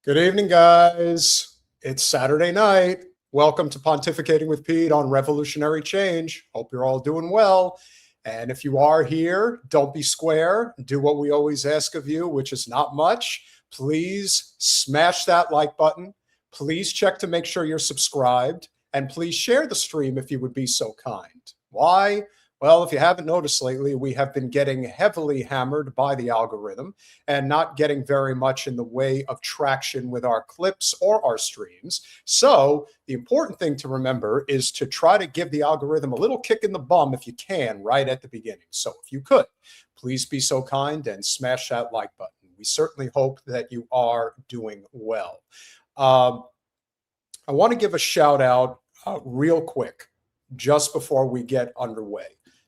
Good evening, guys. It's Saturday night. Welcome to Pontificating with Pete on Revolutionary Change. Hope you're all doing well. And if you are here, don't be square. Do what we always ask of you, which is not much. Please smash that like button. Please check to make sure you're subscribed. And please share the stream if you would be so kind. Why? Well, if you haven't noticed lately, we have been getting heavily hammered by the algorithm and not getting very much in the way of traction with our clips or our streams. So the important thing to remember is to try to give the algorithm a little kick in the bum if you can right at the beginning. So if you could, please be so kind and smash that like button. We certainly hope that you are doing well. I want to give a shout out real quick just before we get underway.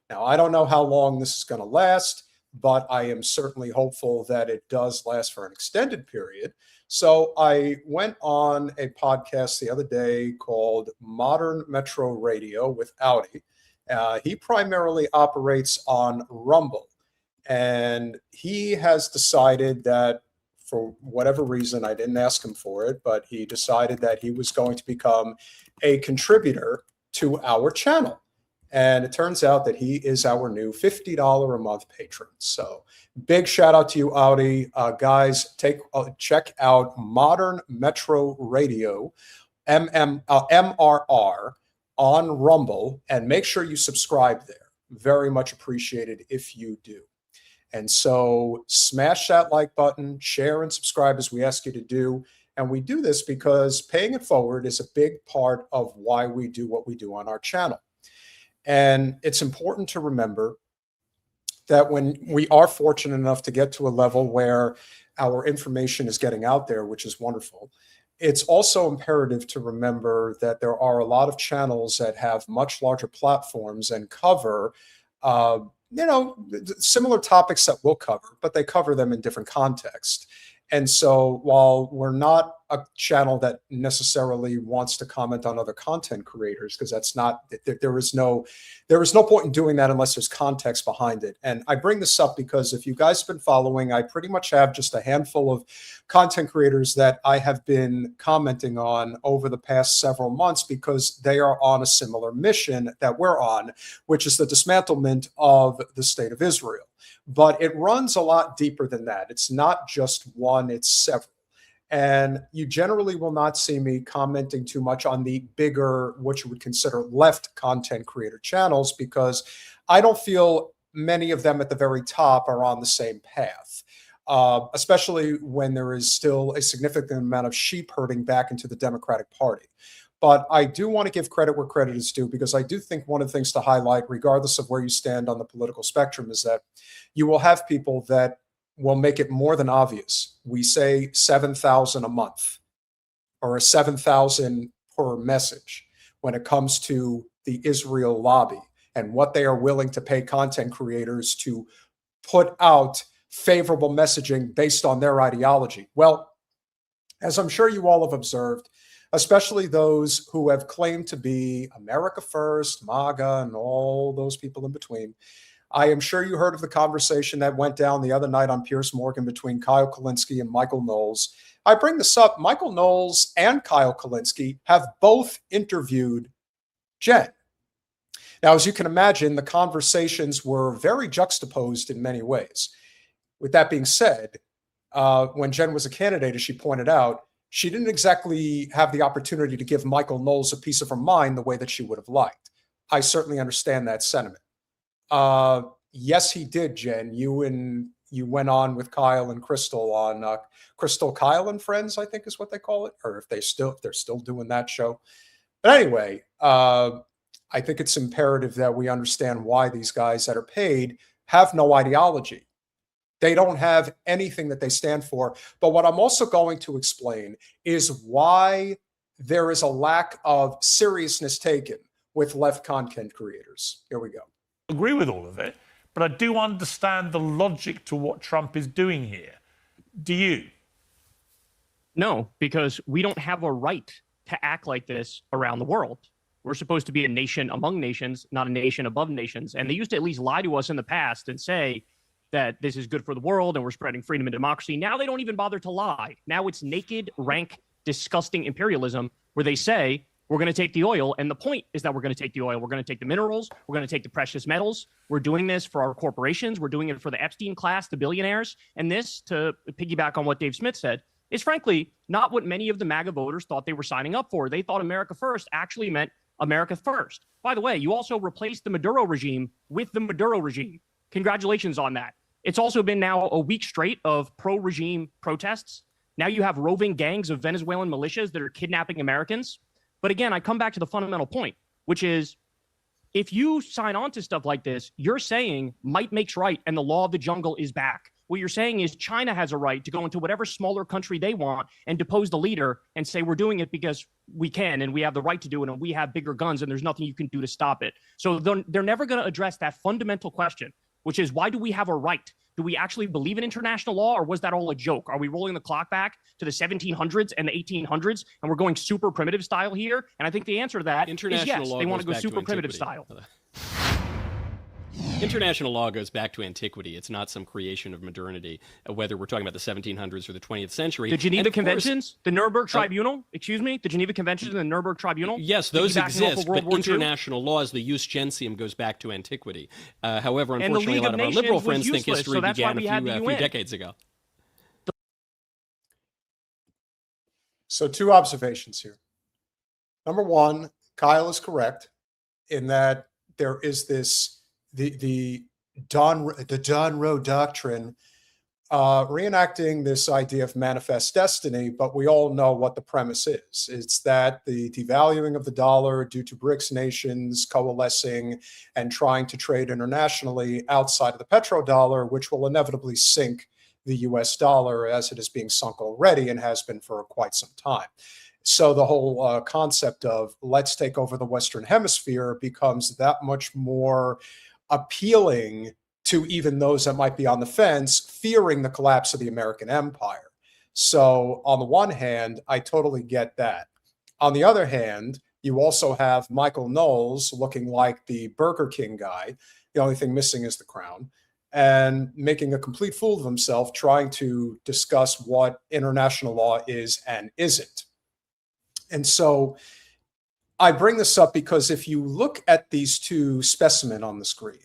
Now, I don't know how long this is going to last, but I am certainly hopeful that it does last for an extended period. So I went on a podcast the other day called Modern Metro Radio with Audi. He primarily operates on Rumble, and he has decided that for whatever reason, I didn't ask him for it, but he decided that he was going to become a contributor to our channel. And it turns out that he is our new $50 a month patron. So big shout out to you, Audi. Guys, check out Modern Metro Radio, MRR, on Rumble, and make sure you subscribe there. Very much appreciated if you do. And so smash that like button, share and subscribe as we ask you to do. And we do this because paying it forward is a big part of why we do what we do on our channel. And it's important to remember that when we are fortunate enough to get to a level where our information is getting out there, which is wonderful, it's also imperative to remember that there are a lot of channels that have much larger platforms and cover, similar topics that we'll cover, but they cover them in different contexts. And so while we're not a channel that necessarily wants to comment on other content creators, because that's not, there is no point in doing that unless there's context behind it. And I bring this up because if you guys have been following, I pretty much have just a handful of content creators that I have been commenting on over the past several months because they are on a similar mission that we're on, which is the dismantlement of the state of Israel. But it runs a lot deeper than that. It's not just one, it's several. And you generally will not see me commenting too much on the bigger, what you would consider left content creator channels, because I don't feel many of them at the very top are on the same path, especially when there is still a significant amount of sheep herding back into the Democratic Party. But I do want to give credit where credit is due, because I do think one of the things to highlight, regardless of where you stand on the political spectrum, is that you will have people that will make it more than obvious. We say 7,000 a month or a 7,000 per message when it comes to the Israel lobby and what they are willing to pay content creators to put out favorable messaging based on their ideology. Well, as I'm sure you all have observed, especially those who have claimed to be America First, MAGA, and all those people in between. I am sure you heard of the conversation that went down the other night on Piers Morgan between Kyle Kulinski and Michael Knowles. I bring this up. Michael Knowles and Kyle Kulinski have both interviewed Jen. Now, as you can imagine, the conversations were very juxtaposed in many ways. With that being said, when Jen was a candidate, as she pointed out, she didn't exactly have the opportunity to give Michael Knowles a piece of her mind the way that she would have liked. I certainly understand that sentiment. Yes, he did, Jen. You went on with Kyle and Crystal on Crystal, Kyle and Friends, I think is what they call it, or if they're still doing that show. But anyway, I think it's imperative that we understand why these guys that are paid have no ideology. They don't have anything that they stand for. But what I'm also going to explain is why there is a lack of seriousness taken with left content creators. Here we go. Agree with all of it, but I do understand the logic to what Trump is doing here. Do you? No, because we don't have a right to act like this around the world. We're supposed to be a nation among nations, not a nation above nations. And they used to at least lie to us in the past and say, that this is good for the world and we're spreading freedom and democracy. Now they don't even bother to lie. Now it's naked, rank, disgusting imperialism where they say, we're going to take the oil. And the point is that we're going to take the oil. We're going to take the minerals. We're going to take the precious metals. We're doing this for our corporations. We're doing it for the Epstein class, the billionaires. And this, to piggyback on what Dave Smith said, is frankly not what many of the MAGA voters thought they were signing up for. They thought America first actually meant America first. By the way, you also replaced the Maduro regime with the Maduro regime. Congratulations on that. It's also been now a week straight of pro-regime protests. Now you have roving gangs of Venezuelan militias that are kidnapping Americans. But again, I come back to the fundamental point, which is if you sign on to stuff like this, you're saying might makes right and the law of the jungle is back. What you're saying is China has a right to go into whatever smaller country they want and depose the leader and say we're doing it because we can and we have the right to do it and we have bigger guns and there's nothing you can do to stop it. So they're never going to address that fundamental question, which is why do we have a right? Do we actually believe in international law, or was that all a joke? Are we rolling the clock back to the 1700s and the 1800s, and we're going super primitive style here? And I think the answer to that is yes, they want to go super primitive style. International law goes back to antiquity. It's not some creation of modernity, whether we're talking about the 1700s or the 20th century. The Geneva Conventions, the Nuremberg Tribunal, the Geneva Conventions and the Nuremberg Tribunal? Yes, those exist, but international laws, the jus gentium goes back to antiquity. However, unfortunately, a lot of our liberal friends think history began a few decades ago. So 2 observations here. Number one, Kyle is correct in that there is this the Don Roe doctrine reenacting this idea of manifest destiny, but we all know what the premise is. It's that the devaluing of the dollar due to BRICS nations coalescing and trying to trade internationally outside of the petrodollar, which will inevitably sink the US dollar as it is being sunk already and has been for quite some time. So the whole concept of let's take over the Western Hemisphere becomes that much more appealing to even those that might be on the fence, fearing the collapse of the American empire. So on the one hand, I totally get that. On the other hand, you also have Michael Knowles looking like the Burger King guy. The only thing missing is the crown, and making a complete fool of himself, trying to discuss what international law is and isn't. And so I bring this up because if you look at these 2 specimen on the screen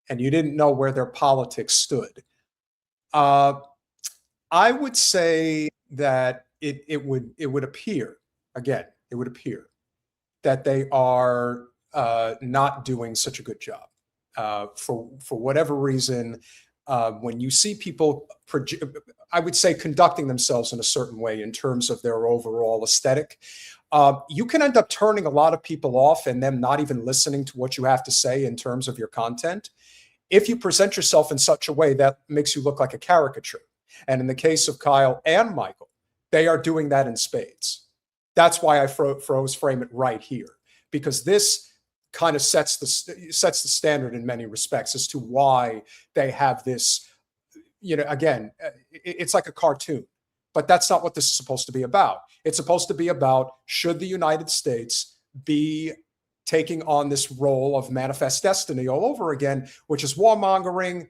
and you didn't know where their politics stood, I would say that it would appear, again, it would appear that they are not doing such a good job. For whatever reason, when you see people, I would say, conducting themselves in a certain way in terms of their overall aesthetic, you can end up turning a lot of people off and them not even listening to what you have to say in terms of your content if you present yourself in such a way that makes you look like a caricature. And in the case of Kyle and Michael, they are doing that in spades. That's why I froze frame it right here, because this kind of sets the standard in many respects as to why they have this, again, it's like a cartoon, but that's not what this is supposed to be about. It's supposed to be about, should the United States be taking on this role of manifest destiny all over again, which is warmongering,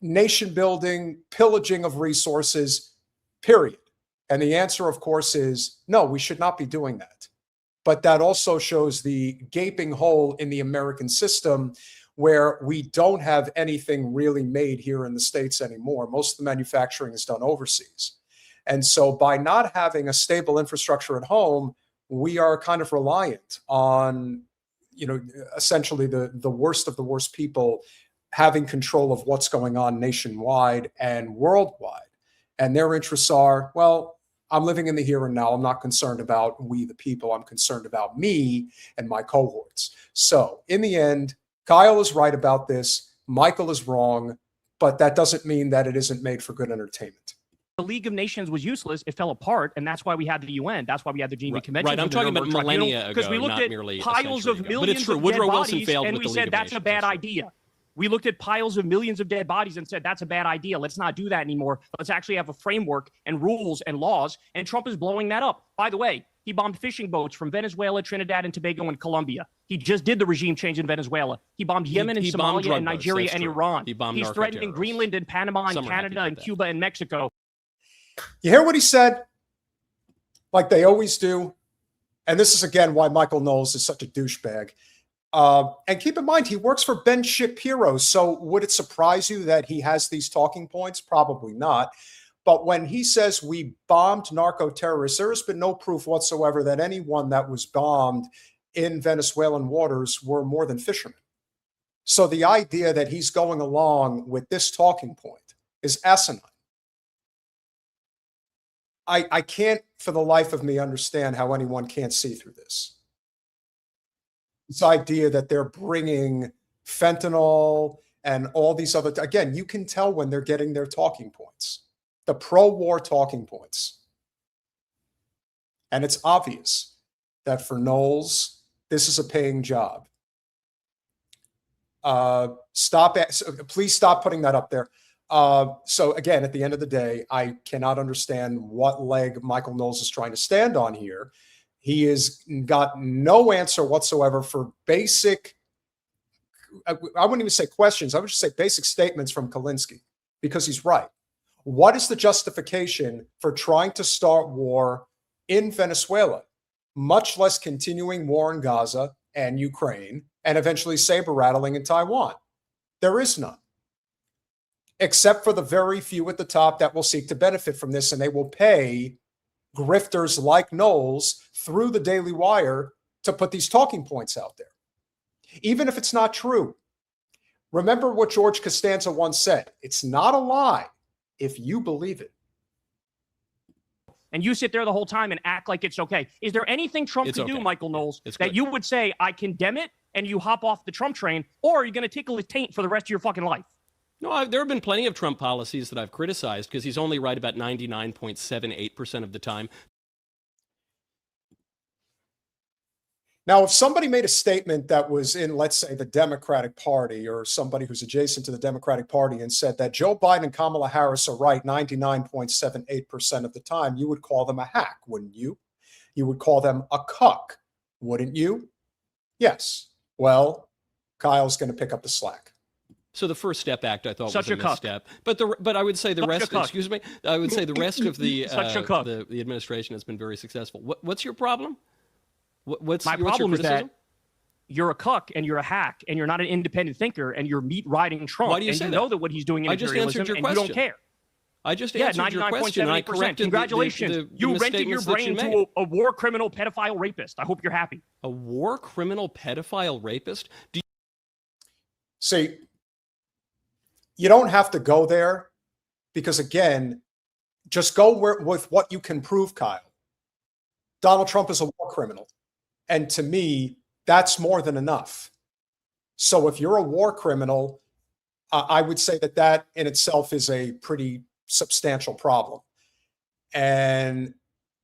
nation building, pillaging of resources, period. And the answer, of course, is no, we should not be doing that. But that also shows the gaping hole in the American system where we don't have anything really made here in the States anymore. Most of the manufacturing is done overseas. And so by not having a stable infrastructure at home, we are kind of reliant on, essentially the worst of the worst people having control of what's going on nationwide and worldwide. And their interests are, well, I'm living in the here and now. I'm not concerned about we, the people. I'm concerned about me and my cohorts. So in the end, Kyle is right about this. Michael is wrong, but that doesn't mean that it isn't made for good entertainment. The League of Nations was useless. It fell apart, and that's why we had the UN. That's why we had the Geneva Convention. Right, I'm talking about millennia ago, because we looked not at merely piles of millions but it's true. of Woodrow dead Wilson bodies, failed and with we the said League of that's a Nations. bad idea. We looked at piles of millions of dead bodies and said that's a bad idea. Let's not do that anymore. Let's actually have a framework and rules and laws. And Trump is blowing that up. By the way, He bombed fishing boats from Venezuela, Trinidad, and Tobago, and Colombia. He just did the regime change in Venezuela. He bombed Yemen and Somalia and Nigeria and Iran. He's threatening Greenland and Panama and Canada and Cuba and Mexico. You hear what he said? Like they always do. And this is, again, why Michael Knowles is such a douchebag. And keep in mind, he works for Ben Shapiro. So would it surprise you that he has these talking points? Probably not. But when he says we bombed narco-terrorists, there has been no proof whatsoever that anyone that was bombed in Venezuelan waters were more than fishermen. So the idea that he's going along with this talking point is asinine. I can't for the life of me understand how anyone can't see through this. This idea that they're bringing fentanyl and all these other, again, you can tell when they're getting their talking points, the pro-war talking points. And it's obvious that for Knowles, this is a paying job. Please stop putting that up there. So again, at the end of the day, I cannot understand what leg Michael Knowles is trying to stand on here. He has got no answer whatsoever for basic, I wouldn't even say questions, I would just say basic statements from Kulinski, because he's right. What is the justification for trying to start war in Venezuela, much less continuing war in Gaza and Ukraine, and eventually saber rattling in Taiwan? There is none, except for the very few at the top that will seek to benefit from this, and they will pay grifters like Knowles through the Daily Wire to put these talking points out there, even if it's not true. Remember what George Costanza once said, it's not a lie if you believe it. And you sit there the whole time and act like it's okay. Is there anything Trump could do, Michael Knowles, that you would say, I condemn it, and you hop off the Trump train, or are you going to tickle his taint for the rest of your fucking life? No, there have been plenty of Trump policies that I've criticized because he's only right about 99.78% of the time. Now, if somebody made a statement that was in, let's say, the Democratic Party or somebody who's adjacent to the Democratic Party and said that Joe Biden and Kamala Harris are right 99.78% of the time, you would call them a hack, wouldn't you? You would call them a cuck, wouldn't you? Yes. Well, Kyle's going to pick up the slack. So the First Step Act, I thought, was a misstep. But I would say the rest. Excuse me. I would say the rest of the administration has been very successful. What's your problem? What's my problem? Is that you're a cuck and you're a hack and you're not an independent thinker and you're meat riding Trump. Why do you say that? Know that what he's doing in imperialism, and you don't care. I just answered your question. 99.78%. Congratulations. You rented your brain to a war criminal, pedophile, rapist. I hope you're happy. A war criminal, pedophile, rapist? See, you don't have to go there because, again, just go with what you can prove, Kyle. Donald Trump is a war criminal. And to me, that's more than enough. So if you're a war criminal, I would say that that in itself is a pretty substantial problem. And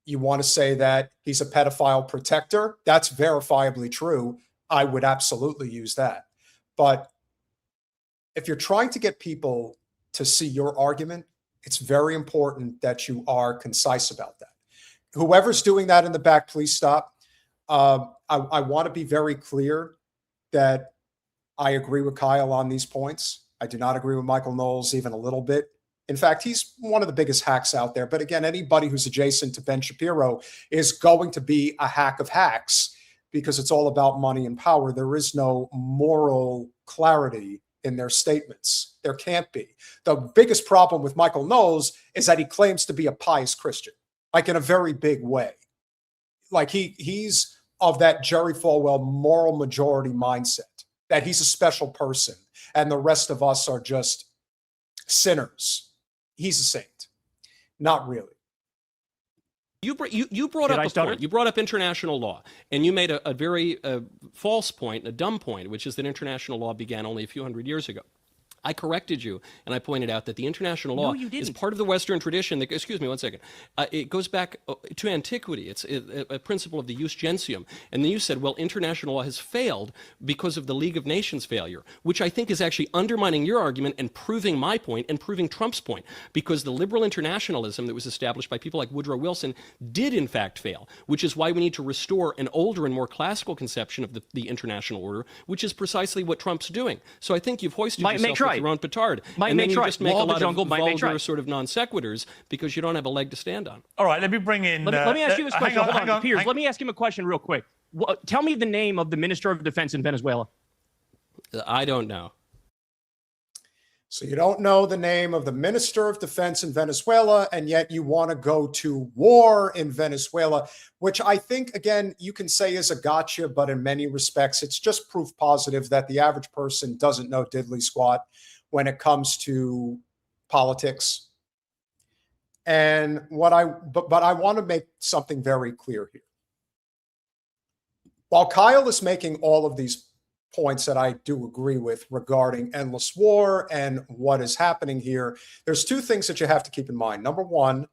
you want to say that he's a pedophile protector? That's verifiably true. I would absolutely use that. But if you're trying to get people to see your argument, it's very important that you are concise about that. Whoever's doing that in the back, please stop. I want to be very clear that I agree with Kyle on these points. I do not agree with Michael Knowles even a little bit. In fact, he's one of the biggest hacks out there. But again, anybody who's adjacent to Ben Shapiro is going to be a hack of hacks because it's all about money and power. There is no moral clarity in their statements. There can't be. The biggest problem with Michael Knowles is that he claims to be a pious Christian, like in a very big way. Like he's of that Jerry Falwell moral majority mindset, that he's a special person and the rest of us are just sinners. He's a saint. Not really. You brought up a point. You brought up international law, and you made a very false point, a dumb point, which is that international law began only a few hundred years ago. I corrected you, and I pointed out that the international law is part of the Western tradition. That, excuse me one second. It goes back to antiquity. It's a principle of the jus gentium. And then you said, well, international law has failed because of the League of Nations failure, which I think is actually undermining your argument and proving my point and proving Trump's point, because the liberal internationalism that was established by people like Woodrow Wilson did in fact fail, which is why we need to restore an older and more classical conception of the international order, which is precisely what Trump's doing. So I think you've hoisted yourself with your own petard. And then you just make a lot of vulgar sort of non sequiturs because you don't have a leg to stand on. All right, let me bring in... Let me ask you this question. Hold on, Piers. Let Let me ask him a question real quick. Tell me the name of the Minister of Defense in Venezuela. I don't know. So you don't know the name of the Minister of Defense in Venezuela, and yet you want to go to war in Venezuela, which I think, again, you can say is a gotcha, but in many respects, it's just proof positive that the average person doesn't know diddly squat when it comes to politics. And but I want to make something very clear here. While Kyle is making all of these points that I do agree with regarding endless war and what is happening here, there's two things that you have to keep in mind. Number one,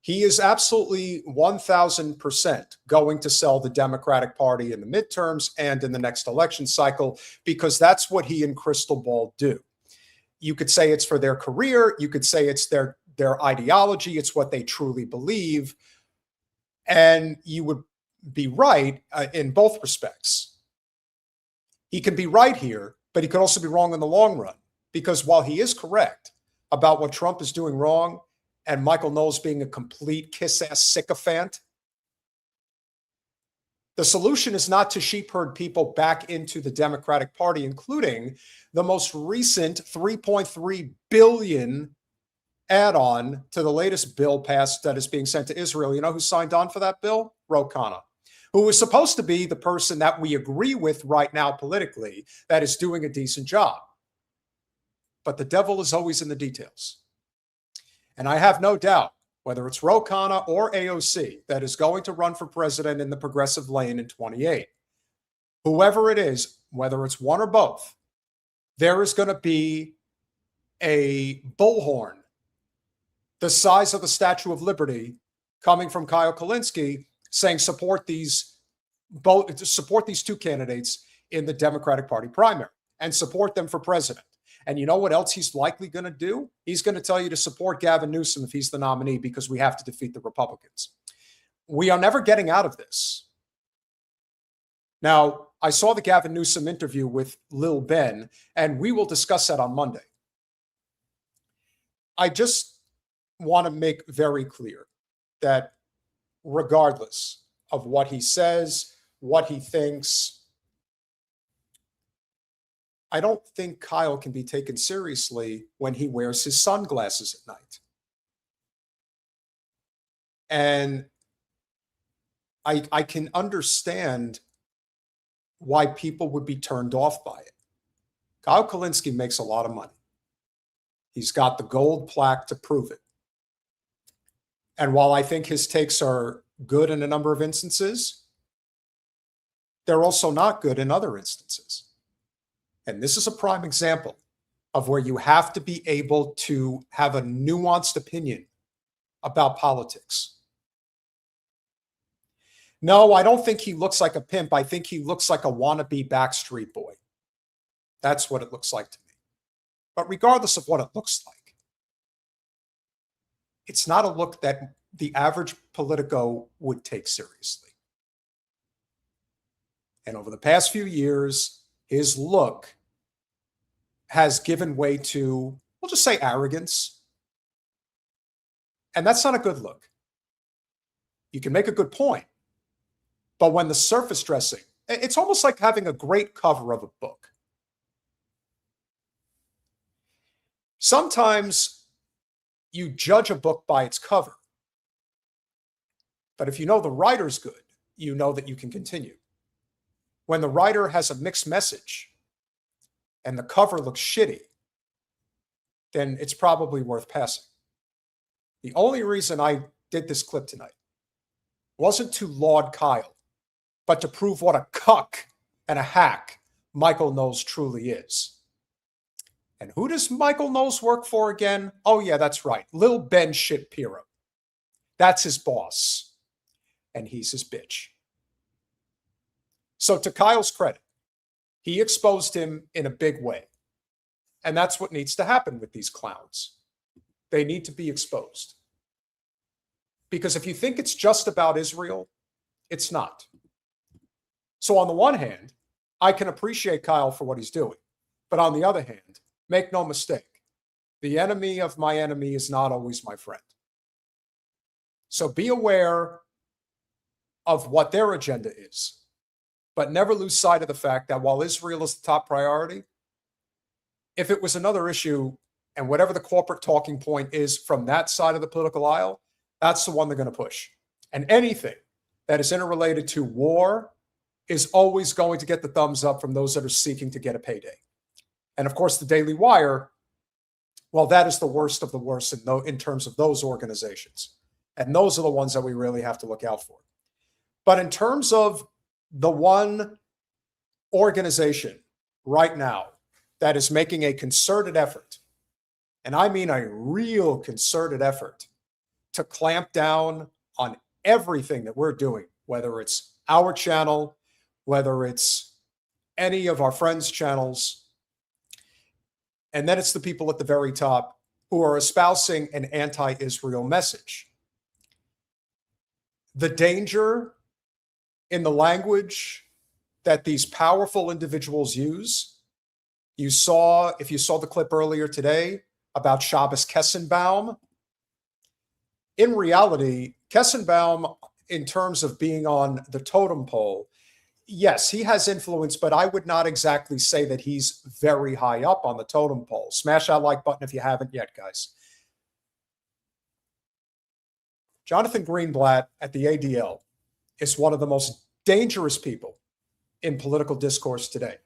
he is absolutely 1,000% going to sell the Democratic Party in the midterms and in the next election cycle, because that's what he and Crystal Ball do. You could say it's for their career. You could say it's their ideology. It's what they truly believe. And you would be right in both respects. He can be right here, but he could also be wrong in the long run, because while he is correct about what Trump is doing wrong and Michael Knowles being a complete kiss-ass sycophant, the solution is not to sheep herd people back into the Democratic Party, including the most recent $3.3 billion add-on to the latest bill passed that is being sent to Israel. You know who signed on for that bill? Ro Khanna, who was supposed to be the person that we agree with right now politically that is doing a decent job. But the devil is always in the details. And I have no doubt, whether it's Ro Khanna or AOC, that is going to run for president in the progressive lane in 28. Whoever it is, whether it's one or both, there is going to be a bullhorn the size of the Statue of Liberty coming from Kyle Kulinski saying support these two candidates in the Democratic Party primary and support them for president. And you know what else he's likely going to do? He's going to tell you to support Gavin Newsom if he's the nominee, because we have to defeat the Republicans. We are never getting out of this. Now, I saw the Gavin Newsom interview with Lil Ben, and we will discuss that on Monday. I just want to make very clear that regardless of what he says, what he thinks, I don't think Kyle can be taken seriously when he wears his sunglasses at night. And I can understand why people would be turned off by it. Kyle Kulinski makes a lot of money. He's got the gold plaque to prove it. And while I think his takes are good in a number of instances, they're also not good in other instances. And this is a prime example of where you have to be able to have a nuanced opinion about politics. No, I don't think he looks like a pimp. I think he looks like a wannabe Backstreet Boy. That's what it looks like to me. But regardless of what it looks like, it's not a look that the average Politico would take seriously. And over the past few years, his look has given way to, we'll just say, arrogance. And that's not a good look. You can make a good point. But when the surface dressing, it's almost like having a great cover of a book. Sometimes you judge a book by its cover. But if you know the writer's good, you know that you can continue. When the writer has a mixed message and the cover looks shitty, then it's probably worth passing. The only reason I did this clip tonight wasn't to laud Kyle, but to prove what a cuck and a hack Michael Knowles truly is. And who does Michael Knowles work for again? Oh, yeah, that's right. Lil Ben Shapiro. That's his boss. And he's his bitch. So to Kyle's credit, he exposed him in a big way. And that's what needs to happen with these clowns. They need to be exposed. Because if you think it's just about Israel, it's not. So on the one hand, I can appreciate Kyle for what he's doing. But on the other hand, make no mistake, the enemy of my enemy is not always my friend. So be aware of what their agenda is, but never lose sight of the fact that while Israel is the top priority, if it was another issue and whatever the corporate talking point is from that side of the political aisle, that's the one they're going to push. And anything that is interrelated to war is always going to get the thumbs up from those that are seeking to get a payday. And of course, the Daily Wire, well, that is the worst of the worst in terms of those organizations. And those are the ones that we really have to look out for. But in terms of the one organization right now that is making a concerted effort, and I mean a real concerted effort, to clamp down on everything that we're doing, whether it's our channel, whether it's any of our friends' channels, and then it's the people at the very top who are espousing an anti-Israel message. The danger in the language that these powerful individuals use, if you saw the clip earlier today about Shabbos Kessenbaum, in reality, Kessenbaum, in terms of being on the totem pole, yes, he has influence, but I would not exactly say that he's very high up on the totem pole. Smash that like button if you haven't yet, guys. Jonathan Greenblatt at the ADL is one of the most dangerous people in political discourse today.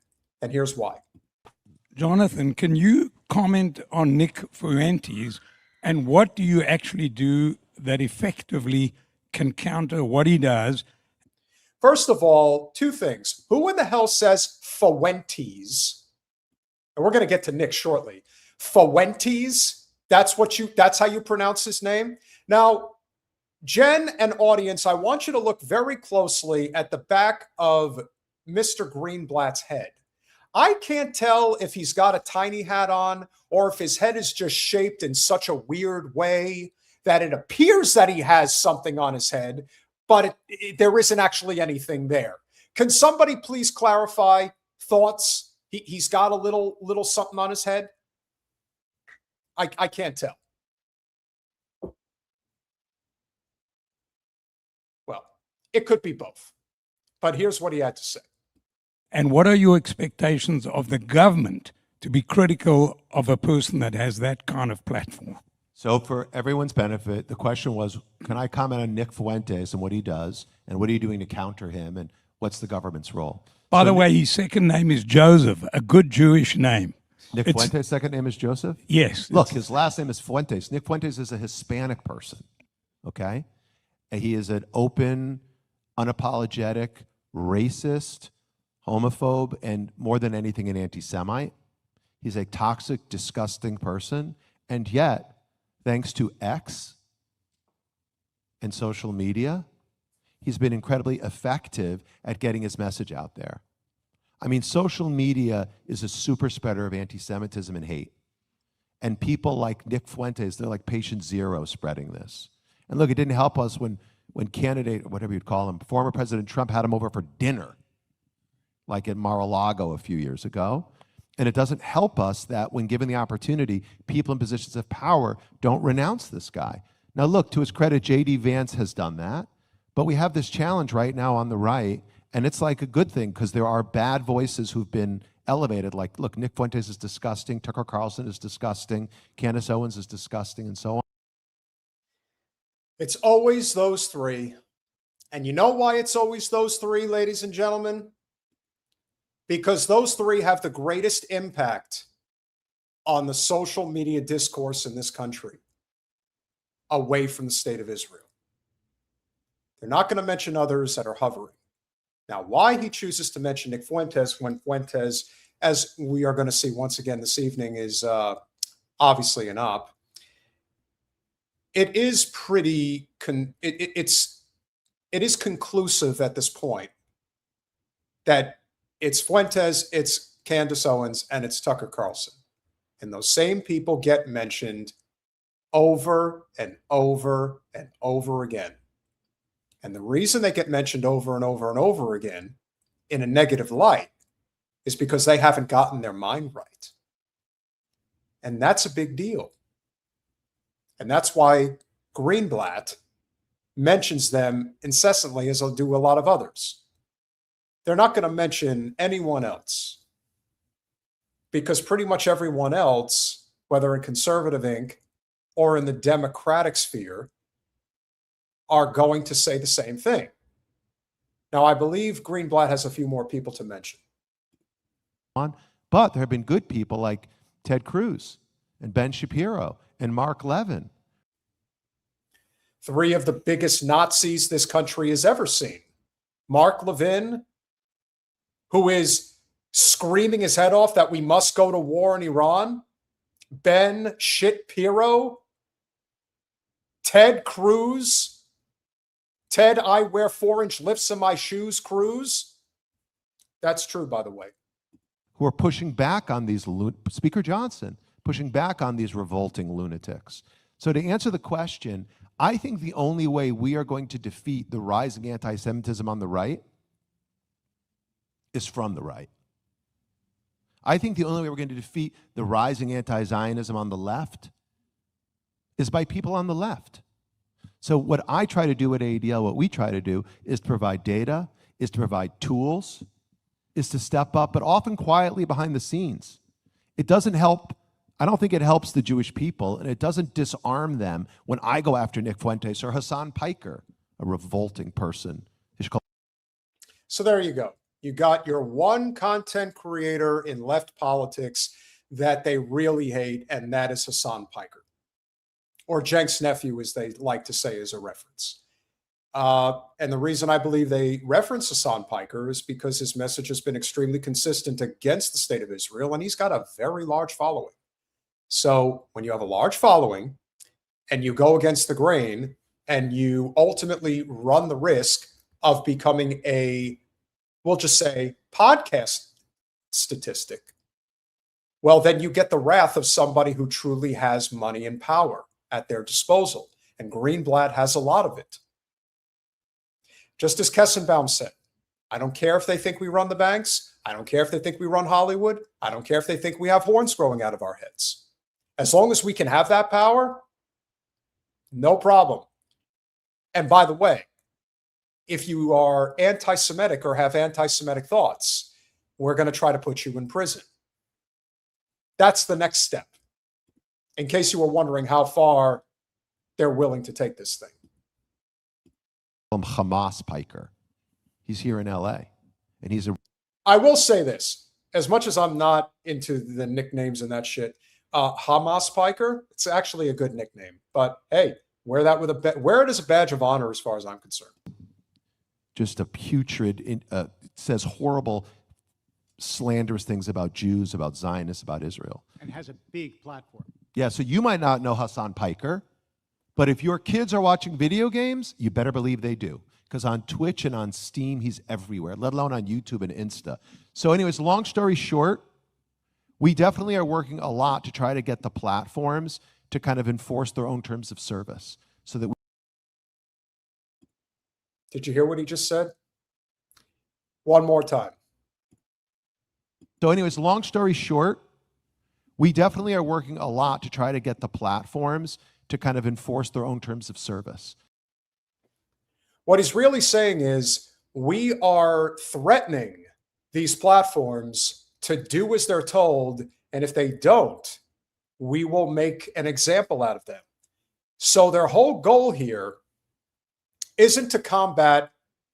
And here's why. Jonathan, can you comment on Nick Fuentes and what do you actually do that effectively can counter what he does? First of all, two things. Who in the hell says Fuentes? And we're going to get to Nick shortly. Fuentes, that's how you pronounce his name. Now, Jen and audience, I want you to look very closely at the back of Mr. Greenblatt's head. I can't tell if he's got a tiny hat on or if his head is just shaped in such a weird way that it appears that he has something on his head, but there isn't actually anything there. Can somebody please clarify thoughts? He's got a little something on his head. I can't tell. Well, it could be both. But here's what he had to say. And what are your expectations of the government to be critical of a person that has that kind of platform? So for everyone's benefit, the question was, can I comment on Nick Fuentes and what he does, and what are you doing to counter him, and what's the government's role? By the way, his second name is Joseph, a good Jewish name. Nick Fuentes' second name is Joseph? Yes. Look, his last name is Fuentes. Nick Fuentes is a Hispanic person, okay? And he is an open, unapologetic, racist, homophobe, and more than anything, an anti-Semite. He's a toxic, disgusting person, and yet, thanks to X and social media, he's been incredibly effective at getting his message out there. I mean, social media is a super spreader of anti-Semitism and hate. And people like Nick Fuentes, they're like patient zero spreading this. And look, it didn't help us when candidate, whatever you'd call him, former President Trump had him over for dinner, like at Mar-a-Lago a few years ago. And it doesn't help us that when given the opportunity, people in positions of power don't renounce this guy. Now look, to his credit, J.D. Vance has done that. But we have this challenge right now on the right, and it's like a good thing because there are bad voices who've been elevated. Like, look, Nick Fuentes is disgusting, Tucker Carlson is disgusting, Candace Owens is disgusting, and so on. It's always those three. And you know why it's always those three, ladies and gentlemen? Because those three have the greatest impact on the social media discourse in this country away from the state of Israel. They're not going to mention others that are hovering. Now, why he chooses to mention Nick Fuentes when Fuentes as we are going to see once again this evening, is obviously an op. It is pretty, it is conclusive at this point that it's Fuentes, it's Candace Owens, and it's Tucker Carlson. And those same people get mentioned over and over and over again. And the reason they get mentioned over and over and over again in a negative light is because they haven't gotten their mind right. And that's a big deal. And that's why Greenblatt mentions them incessantly, as they'll do a lot of others. They're not going to mention anyone else, because pretty much everyone else, whether in conservative Inc. or in the Democratic sphere, are going to say the same thing. Now, I believe Greenblatt has a few more people to mention. But there have been good people like Ted Cruz and Ben Shapiro and Mark Levin. Three of the biggest Nazis this country has ever seen. Mark Levin, who is screaming his head off that we must go to war in Iran. Ben Shapiro. Ted Cruz. Ted, I wear 4-inch lifts in my shoes, Cruz. That's true, by the way. Who are pushing back on these, Speaker Johnson, pushing back on these revolting lunatics. So to answer the question, I think the only way we are going to defeat the rising anti-Semitism on the right is from the right. I think the only way we're going to defeat the rising anti-Zionism on the left is by people on the left. So what I try to do at ADL, what we try to do, is to provide data, is to provide tools, is to step up, but often quietly behind the scenes. It doesn't help. I don't think it helps the Jewish people, and it doesn't disarm them when I go after Nick Fuentes or Hassan Piker, a revolting person. So there you go. You got your one content creator in left politics that they really hate, and that is Hassan Piker, or Cenk's nephew, as they like to say as a reference. And the reason I believe they reference Hassan Piker is because his message has been extremely consistent against the state of Israel, and he's got a very large following. So when you have a large following and you go against the grain and you ultimately run the risk of becoming a, we'll just say, podcast statistic, well, then you get the wrath of somebody who truly has money and power at their disposal. And Greenblatt has a lot of it. Just as Kessenbaum said, I don't care if they think we run the banks. I don't care if they think we run Hollywood. I don't care if they think we have horns growing out of our heads. As long as we can have that power, no problem. And by the way, if you are anti-Semitic or have anti-Semitic thoughts, we're going to try to put you in prison. That's the next step. In case you were wondering how far they're willing to take this thing. Hamas Piker. He's here in LA. And he's a... I will say this, as much as I'm not into the nicknames and that shit, Hamas Piker, it's actually a good nickname. But hey, wear that with wear it as a badge of honor as far as I'm concerned. Just a putrid, says horrible, slanderous things about Jews, about Zionists, about Israel. And has a big platform. Yeah, so you might not know Hassan Piker, but if your kids are watching video games, you better believe they do. Because on Twitch and on Steam, he's everywhere, let alone on YouTube and Insta. So anyways, long story short, we definitely are working a lot to try to get the platforms to kind of enforce their own terms of service so that we... Did you hear what he just said? One more time. So anyways, long story short, we definitely are working a lot to try to get the platforms to kind of enforce their own terms of service. What he's really saying is we are threatening these platforms to do as they're told, and if they don't, we will make an example out of them. So their whole goal here isn't to combat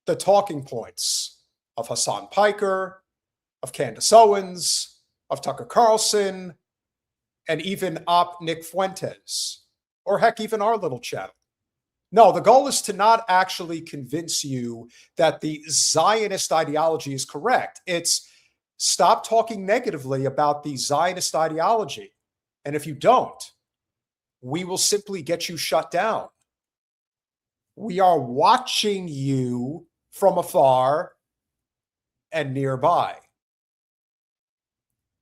the talking points of Hassan Piker, of Candace Owens, of Tucker Carlson, and even Nick Fuentes, or heck, even our little channel. No, the goal is to not actually convince you that the Zionist ideology is correct. It's Stop talking negatively about the Zionist ideology. And if you don't, we will simply get you shut down. We are watching you from afar and nearby.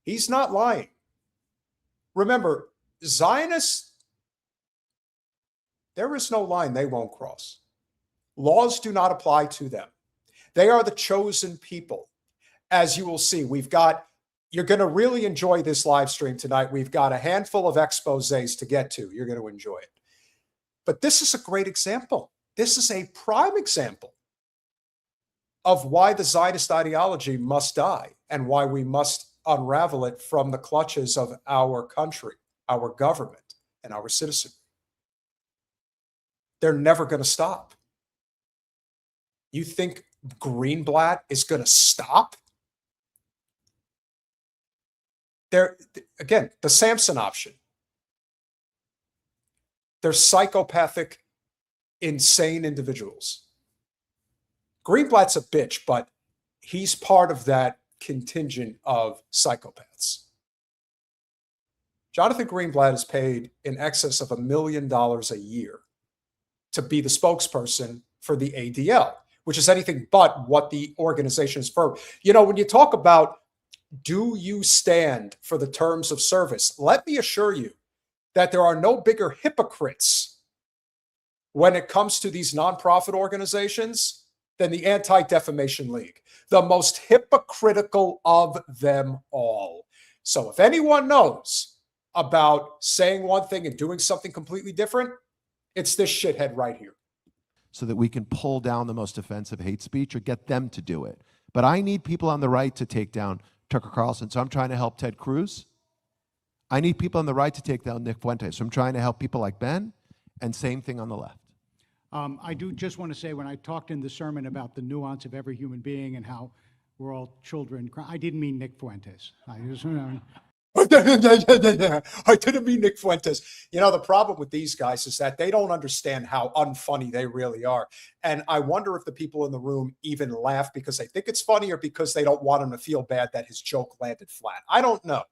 He's not lying. Remember, Zionists, there is no line they won't cross. Laws do not apply to them. They are the chosen people. As you will see, you're going to really enjoy this live stream tonight. We've got a handful of exposés to get to. You're going to enjoy it. But this is a great example. This is a prime example of why the Zionist ideology must die and why we must unravel it from the clutches of our country, our government, and our citizenry. They're never going to stop. You think Greenblatt is going to stop? Again, the Samson option. They're psychopathic, insane individuals. Greenblatt's a bitch, but he's part of that contingent of psychopaths. Jonathan Greenblatt is paid in excess of $1 million a year to be the spokesperson for the ADL, which is anything but what the organization is for. You know, when you talk about, do you stand for the terms of service? Let me assure you that there are no bigger hypocrites when it comes to these nonprofit organizations than the Anti-Defamation League, the most hypocritical of them all. So if anyone knows about saying one thing and doing something completely different, it's this shithead right here. So that we can pull down the most offensive hate speech or get them to do it. But I need people on the right to take down Tucker Carlson, so I'm trying to help Ted Cruz. I need people on the right to take down Nick Fuentes, so I'm trying to help people like Ben, and same thing on the left. I do just want to say, when I talked in the sermon about the nuance of every human being and how we're all children, I didn't mean Nick Fuentes. I didn't mean Nick Fuentes. You know, the problem with these guys is that they don't understand how unfunny they really are. And I wonder if the people in the room even laugh because they think it's funny or because they don't want him to feel bad that his joke landed flat. I don't know.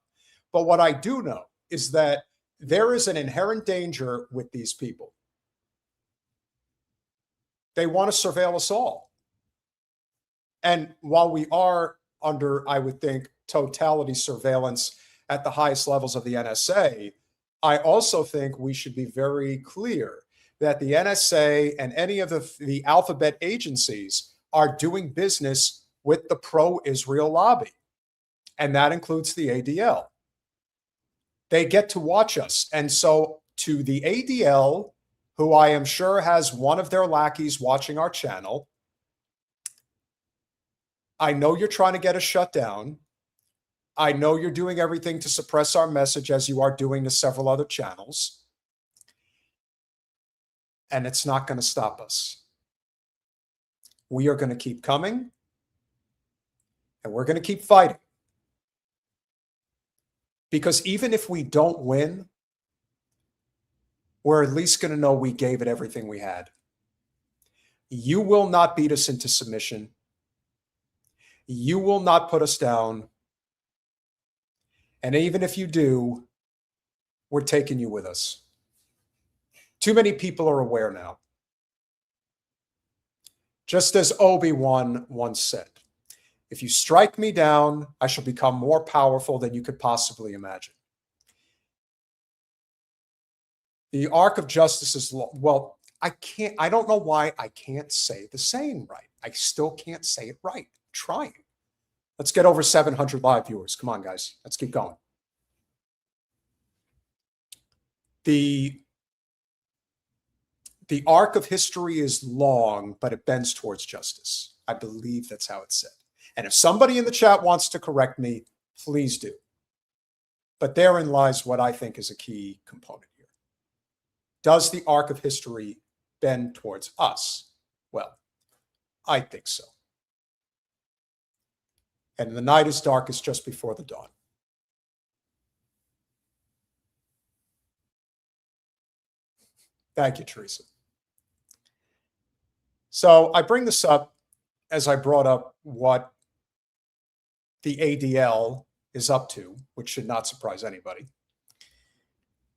But what I do know is that there is an inherent danger with these people. They want to surveil us all. And while we are under, I would think, totality surveillance at the highest levels of the NSA, I also think we should be very clear that the NSA and any of the alphabet agencies are doing business with the pro-Israel lobby. And that includes the ADL. They get to watch us. And so to the ADL, who I am sure has one of their lackeys watching our channel, I know you're trying to get us shut down. I know you're doing everything to suppress our message, as you are doing to several other channels. And it's not going to stop us. We are going to keep coming, and we're going to keep fighting. Because even if we don't win, we're at least going to know we gave it everything we had. You will not beat us into submission. You will not put us down. And even if you do, we're taking you with us. Too many people are aware now. Just as Obi-Wan once said, if you strike me down, I shall become more powerful than you could possibly imagine. The arc of justice is, well, I don't know why I can't say the saying right. I still can't say it right. I'm trying. Let's get over 700 live viewers. Come on, guys. Let's keep going. The arc of history is long, but it bends towards justice. I believe that's how it's said. And if somebody in the chat wants to correct me, please do. But therein lies what I think is a key component here. Does the arc of history bend towards us? Well, I think so. And the night is darkest just before the dawn. Thank you, Teresa. So I bring this up as I brought up what the ADL is up to, which should not surprise anybody.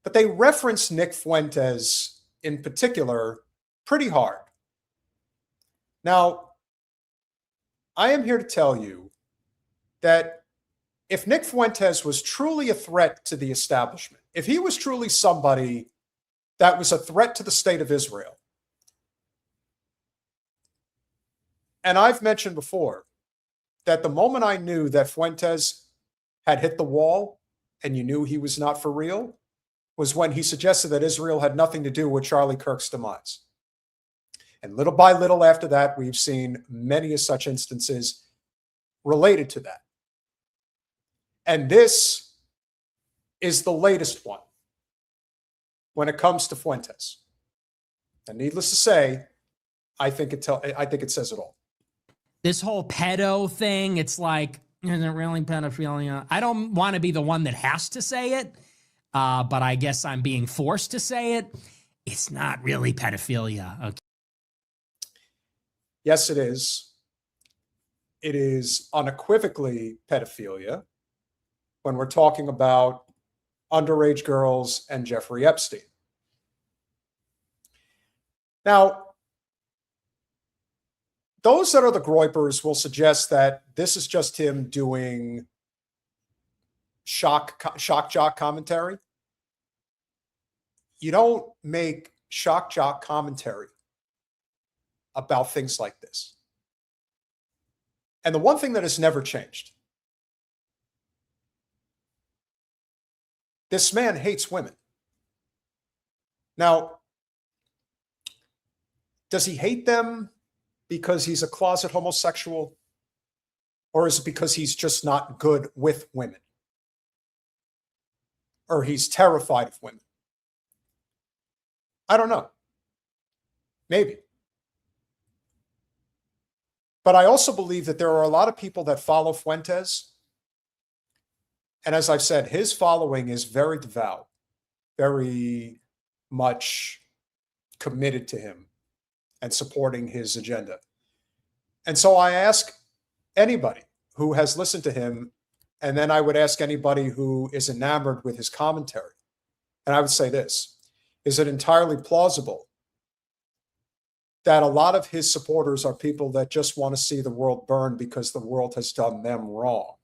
But they reference Nick Fuentes in particular pretty hard. Now, I am here to tell you that if Nick Fuentes was truly a threat to the establishment, if he was truly somebody that was a threat to the state of Israel, and I've mentioned before that the moment I knew that Fuentes had hit the wall and you knew he was not for real was when he suggested that Israel had nothing to do with Charlie Kirk's demise. And little by little after that, we've seen many of such instances related to that. And this is the latest one when it comes to Fuentes. And needless to say, I think it says it all. This whole pedo thing, it's like, is it really pedophilia? I don't want to be the one that has to say it, but I guess I'm being forced to say it. It's not really pedophilia. Okay. Yes, it is. It is unequivocally pedophilia when we're talking about underage girls and Jeffrey Epstein. Now, those that are the groypers will suggest that this is just him doing shock jock commentary. You don't make shock jock commentary about things like this. And the one thing that has never changed, this man hates women. Now, does he hate them because he's a closet homosexual? Or is it because he's just not good with women? Or he's terrified of women? I don't know. Maybe. But I also believe that there are a lot of people that follow Fuentes. And as I've said, his following is very devout, very much committed to him and supporting his agenda. And so I ask anybody who has listened to him, and then I would ask anybody who is enamored with his commentary, and I would say this: is it entirely plausible that a lot of his supporters are people that just want to see the world burn because the world has done them wrong,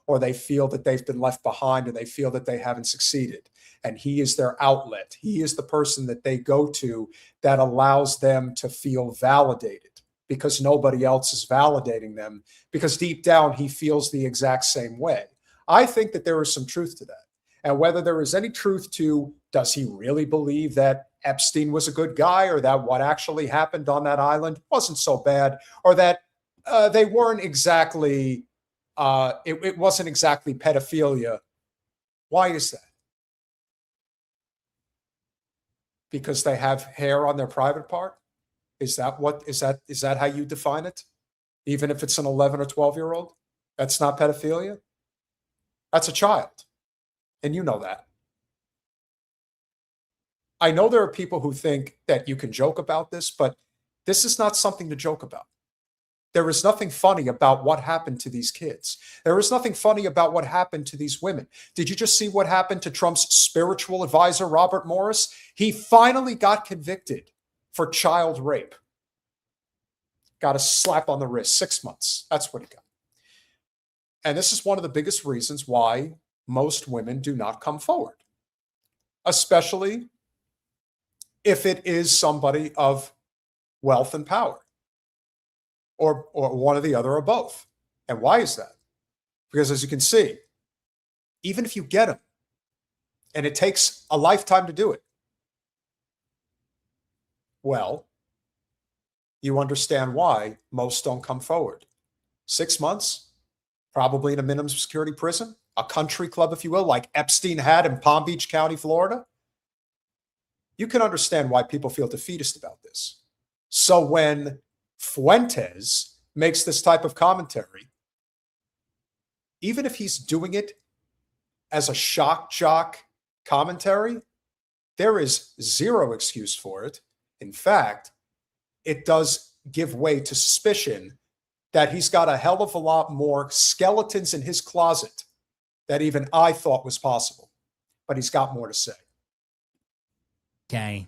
or they feel that they've been left behind, or they feel that they haven't succeeded, and he is their outlet? He is the person that they go to that allows them to feel validated because nobody else is validating them, because deep down he feels the exact same way. I think that there is some truth to that. And whether there is any truth to, does he really believe that Epstein was a good guy, or that what actually happened on that island wasn't so bad, or that they weren't exactly, it wasn't exactly pedophilia? Why is that? Because they have hair on their private part? Is that how you define it? Even if it's an 11 or 12-year-old? That's not pedophilia? That's a child. And you know that. I know there are people who think that you can joke about this, but this is not something to joke about. There is nothing funny about what happened to these kids. There is nothing funny about what happened to these women. Did you just see what happened to Trump's spiritual advisor, Robert Morris? He finally got convicted for child rape. Got a slap on the wrist, 6 months. That's what he got. And this is one of the biggest reasons why most women do not come forward, especially if it is somebody of wealth and power, or one or the other, or both. And why is that? Because as you can see, even if you get them, and it takes a lifetime to do it, well, you understand why most don't come forward. 6 months, probably in a minimum security prison, a country club, if you will, like Epstein had in Palm Beach County, Florida. You can understand why people feel defeatist about this. So when Fuentes makes this type of commentary, even if he's doing it as a shock jock commentary, there is zero excuse for it. In fact, it does give way to suspicion that he's got a hell of a lot more skeletons in his closet that even I thought was possible. But he's got more to say. Okay.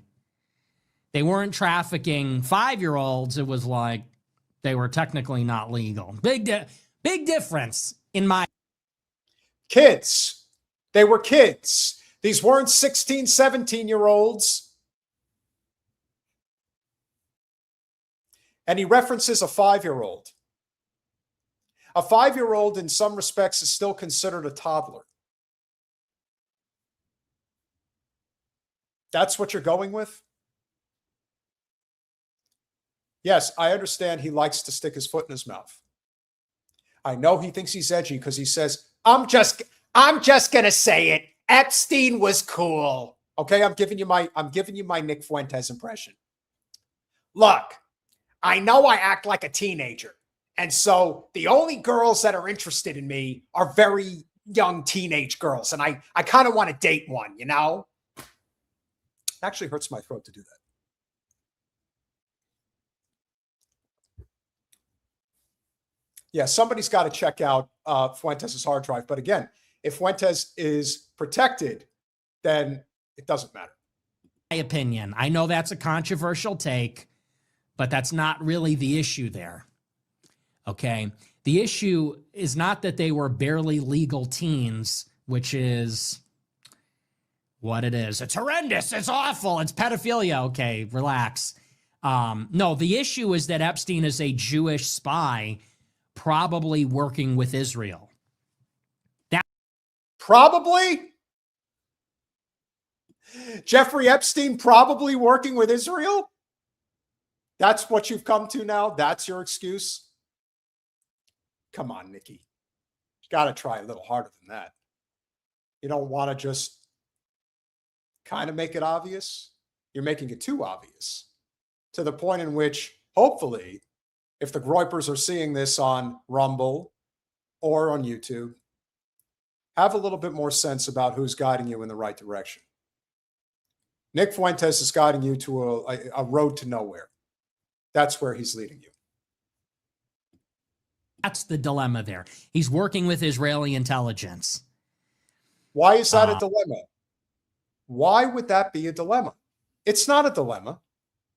They weren't trafficking 5-year-olds. It was like they were technically not legal. Big difference in my... Kids. They were kids. These weren't 16, 17-year-olds. And he references a 5-year-old. A 5-year-old in some respects is still considered a toddler. That's what you're going with? Yes, I understand he likes to stick his foot in his mouth. I know he thinks he's edgy because he says, I'm just going to say it. Epstein was cool. Okay, I'm giving you my Nick Fuentes impression. Look, I know I act like a teenager. And so the only girls that are interested in me are very young teenage girls. And I kind of want to date one, you know? It actually hurts my throat to do that. Yeah, somebody's got to check out Fuentes' hard drive. But again, if Fuentes is protected, then it doesn't matter. My opinion. I know that's a controversial take, but that's not really the issue there. Okay. The issue is not that they were barely legal teens, which is what it is. It's horrendous. It's awful. It's pedophilia. Okay, relax. No, the issue is that Epstein is a Jewish spy, probably working with Israel. Probably? Jeffrey Epstein probably working with Israel? That's what you've come to now? That's your excuse? Come on, Nikki. You got to try a little harder than that. You don't want to just kind of make it obvious. You're making it too obvious to the point in which, hopefully, if the Groypers are seeing this on Rumble or on YouTube, have a little bit more sense about who's guiding you in the right direction. Nick Fuentes is guiding you to a road to nowhere. That's where he's leading you. That's the dilemma there. He's working with Israeli intelligence. Why is that a dilemma? Why would that be a dilemma? It's not a dilemma.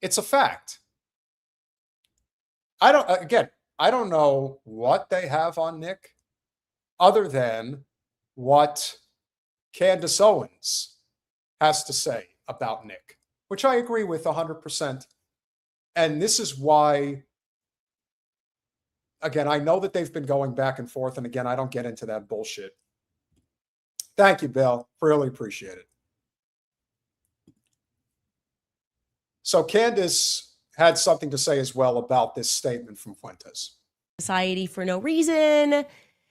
It's a fact. I don't know what they have on Nick other than what Candace Owens has to say about Nick, which I agree with 100%. And this is why, again, I know that they've been going back and forth. And again, I don't get into that bullshit. Thank you, Bill. Really appreciate it. So Candace had something to say as well about this statement from Fuentes. Society for no reason.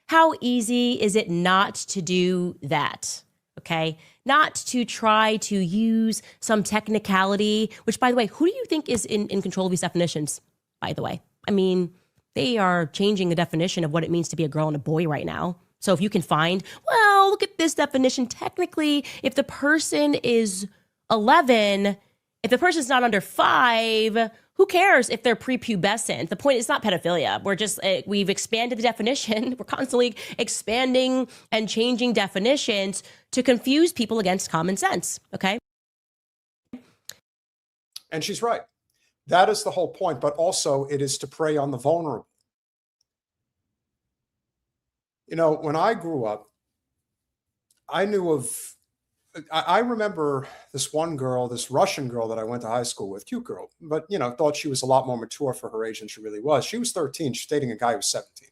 How easy is it not to do that? Okay. Not to try to use some technicality, which, by the way, who do you think is in control of these definitions, by the way? I mean, they are changing the definition of what it means to be a girl and a boy right now. So if you can find, well, look at this definition. Technically, if the person is 11, if the person's not under 5, who cares if they're prepubescent? The point is not pedophilia. We've expanded the definition. We're constantly expanding and changing definitions to confuse people against common sense. Okay. And she's right. That is the whole point. But also it is to prey on the vulnerable. You know, when I grew up, I remember this one girl, this Russian girl that I went to high school with, cute girl, but, you know, thought she was a lot more mature for her age than she really was. She was 13. She's dating a guy who was 17.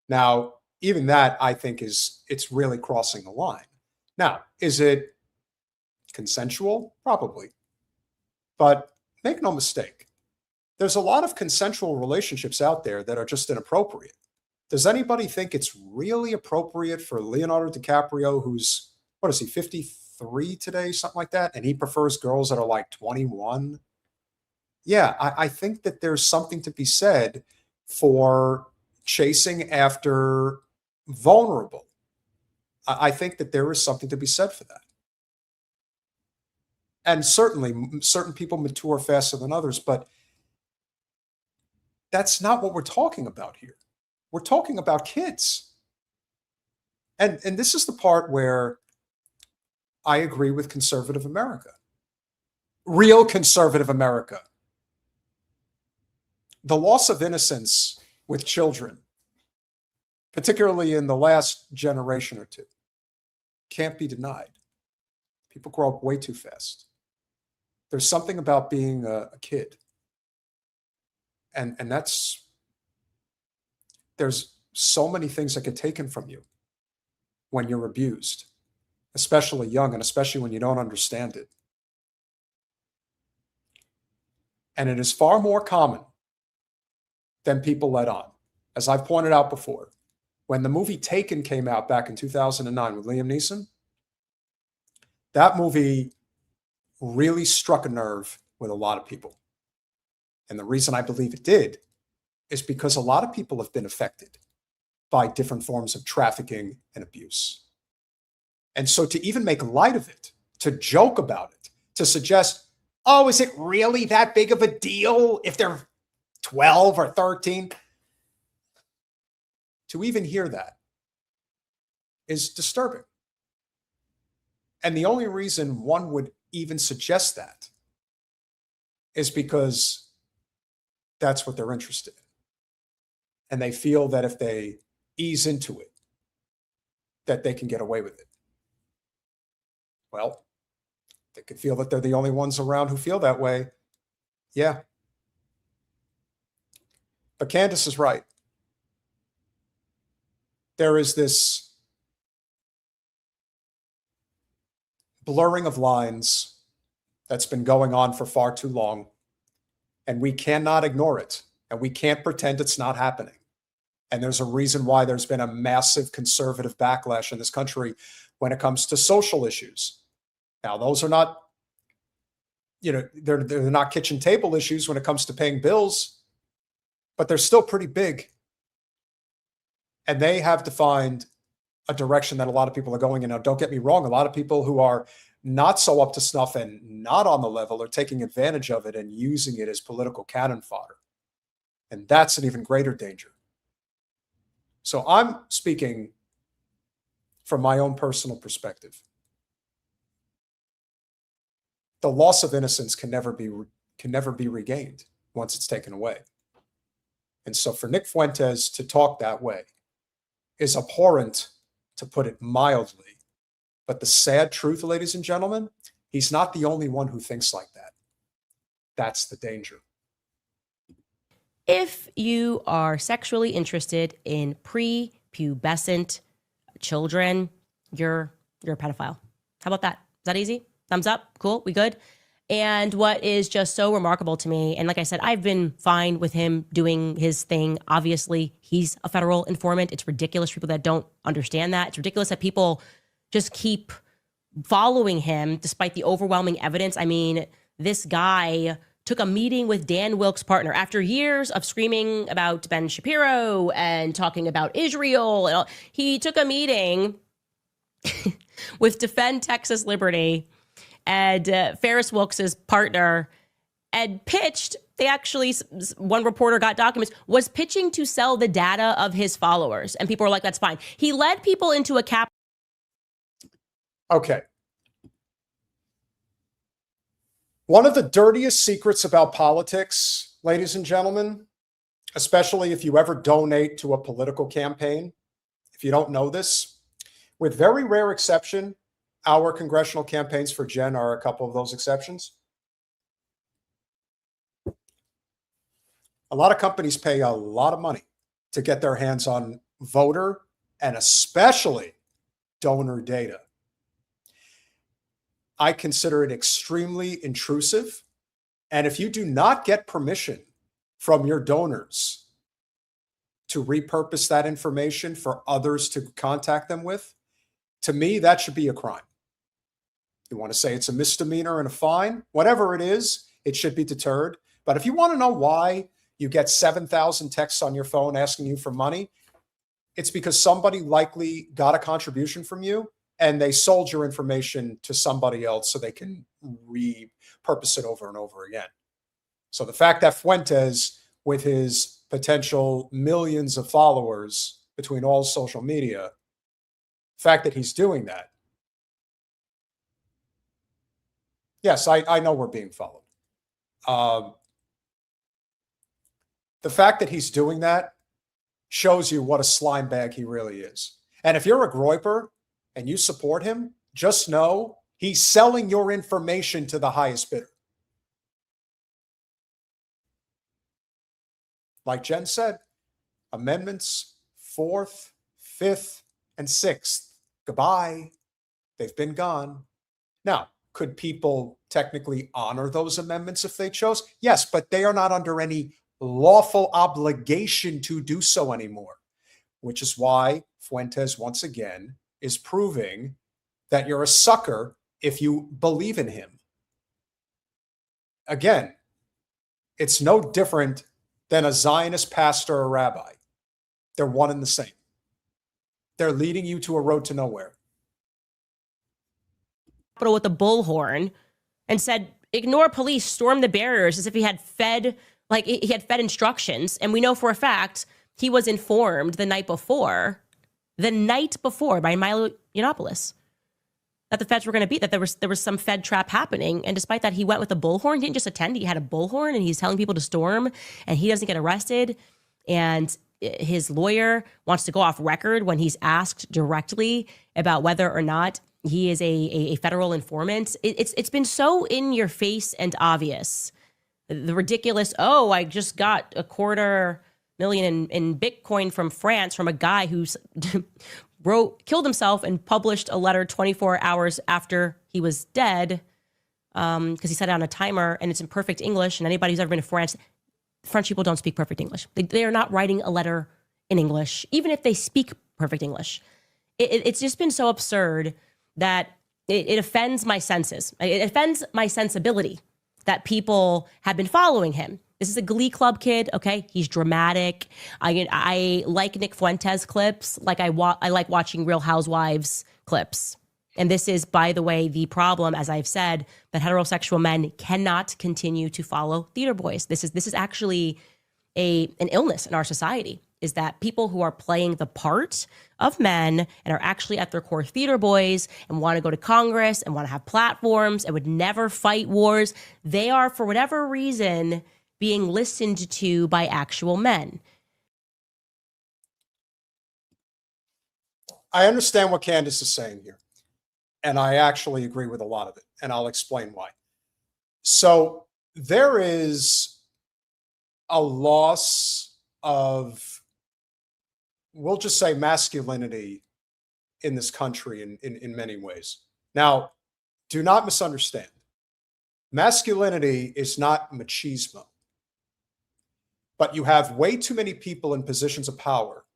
Now, even that, I think, it's really crossing the line. Now, is it consensual? Probably. But make no mistake, there's a lot of consensual relationships out there that are just inappropriate. Does anybody think it's really appropriate for Leonardo DiCaprio, who's, what is he, 53 today, something like that, and he prefers girls that are like 21? Yeah, I think that there's something to be said for chasing after vulnerable. I think that there is something to be said for that. And certainly, certain people mature faster than others, but That's not what we're talking about here. We're talking about kids. And this is the part where I agree with conservative America, real conservative America. The loss of innocence with children, particularly in the last generation or two, can't be denied. People grow up way too fast. There's something about being a kid. And there's so many things that get taken from you when you're abused, especially young, and especially when you don't understand it. And it is far more common than people let on. As I've pointed out before, when the movie Taken came out back in 2009 with Liam Neeson, that movie really struck a nerve with a lot of people. And the reason I believe it did is because a lot of people have been affected by different forms of trafficking and abuse. And so to even make light of it, to joke about it, to suggest, oh, is it really that big of a deal if they're 12 or 13? To even hear that is disturbing. And the only reason one would even suggest that is because that's what they're interested in. And they feel that if they ease into it, that they can get away with it. Well, they could feel that they're the only ones around who feel that way. Yeah. But Candace is right. There is this blurring of lines that's been going on for far too long, and we cannot ignore it, and we can't pretend it's not happening. And there's a reason why there's been a massive conservative backlash in this country when it comes to social issues. Now, those are not, they're not kitchen table issues when it comes to paying bills, but they're still pretty big. And they have defined a direction that a lot of people are going in. Now, don't get me wrong, a lot of people who are not so up to snuff and not on the level are taking advantage of it and using it as political cannon fodder. And that's an even greater danger. So I'm speaking from my own personal perspective. The loss of innocence can never be regained once it's taken away. And so for Nick Fuentes to talk that way is abhorrent, to put it mildly. But the sad truth, ladies and gentlemen, he's not the only one who thinks like that. That's the danger. If you are sexually interested in prepubescent children, you're a pedophile. How about that? Is that easy? Thumbs up? Cool? We good? And what is just so remarkable to me, and like I said, I've been fine with him doing his thing. Obviously, he's a federal informant. It's ridiculous for people that don't understand that. It's ridiculous that people just keep following him despite the overwhelming evidence. I mean, this guy took a meeting with Dan Wilkes' partner after years of screaming about Ben Shapiro and talking about Israel. And all. He took a meeting with Defend Texas Liberty and Ferris Wilkes' partner, and pitched, one reporter got documents, was pitching to sell the data of his followers. And people were like, that's fine. He led people into a cap. Okay. One of the dirtiest secrets about politics, ladies and gentlemen, especially if you ever donate to a political campaign, if you don't know this, with very rare exception, our congressional campaigns for Jen are a couple of those exceptions. A lot of companies pay a lot of money to get their hands on voter and especially donor data. I consider it extremely intrusive. And if you do not get permission from your donors to repurpose that information for others to contact them with, to me, that should be a crime. You want to say it's a misdemeanor and a fine, whatever it is, it should be deterred. But if you want to know why you get 7,000 texts on your phone asking you for money, it's because somebody likely got a contribution from you and they sold your information to somebody else so they can repurpose it over and over again. So the fact that Fuentes, with his potential millions of followers between all social media, the fact that he's doing that, yes, I know we're being followed. The fact that he's doing that shows you what a slime bag he really is. And if you're a Groyper and you support him, just know he's selling your information to the highest bidder. Like Jen said, amendments 4th, 5th, and 6th. Goodbye. They've been gone. Now, could people technically honor those amendments if they chose? Yes, but they are not under any lawful obligation to do so anymore, which is why Fuentes, once again, is proving that you're a sucker if you believe in him. Again, it's no different than a Zionist pastor or rabbi. They're one and the same. They're leading you to a road to nowhere. With a bullhorn and said, ignore police, storm the barriers, as if he had fed instructions. And we know for a fact he was informed the night before by Milo Yiannopoulos that the feds were going to be, that there was some Fed trap happening. And despite that, he went with a bullhorn. He didn't just attend, he had a bullhorn and he's telling people to storm and he doesn't get arrested. And his lawyer wants to go off record when he's asked directly about whether or not he is a federal informant. It's been so in your face and obvious. The ridiculous, I just got $250,000 in Bitcoin from France from a guy who's killed himself and published a letter 24 hours after he was dead because he set it on a timer and it's in perfect English. And anybody who's ever been to France, French people don't speak perfect English. They are not writing a letter in English, even if they speak perfect English. It's just been so absurd that it offends my senses. It offends my sensibility that people have been following him. This is a Glee Club kid, okay? He's dramatic. I like Nick Fuentes clips, like I like watching Real Housewives clips. And this is, by the way, the problem, as I've said, that heterosexual men cannot continue to follow theater boys. This is actually an illness in our society, is that people who are playing the part of men and are actually at their core theater boys and want to go to Congress and want to have platforms and would never fight wars, they are, for whatever reason, being listened to by actual men. I understand what Candace is saying here, and I actually agree with a lot of it, and I'll explain why. So there is a loss of, we'll just say, masculinity in this country in many ways. Now, do not misunderstand. Masculinity is not machismo. But you have way too many people in positions of power.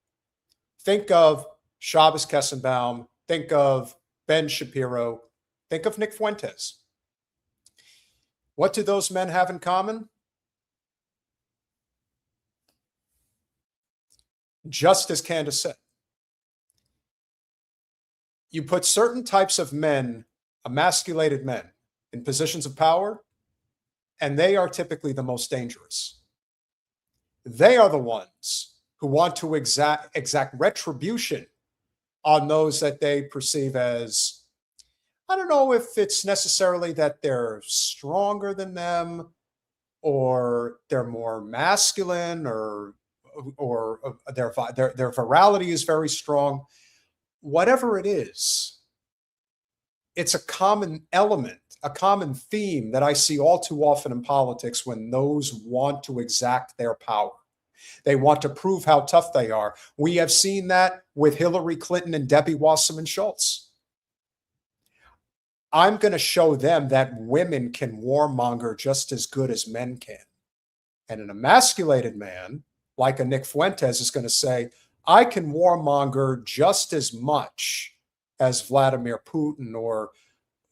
Think of Shabbos Kessenbaum. Think of Ben Shapiro. Think of Nick Fuentes. What do those men have in common? Just as Candace said, you put certain types of men, emasculated men, in positions of power, and they are typically the most dangerous. They are the ones who want to exact retribution on those that they perceive as, I don't know if it's necessarily that they're stronger than them or they're more masculine or their virality is very strong. Whatever it is, it's a common element, a common theme that I see all too often in politics when those want to exact their power. They want to prove how tough they are. We have seen that with Hillary Clinton and Debbie Wasserman Schultz. I'm going to show them that women can warmonger just as good as men can. And an emasculated man, like a Nick Fuentes, is going to say, I can warmonger just as much as Vladimir Putin or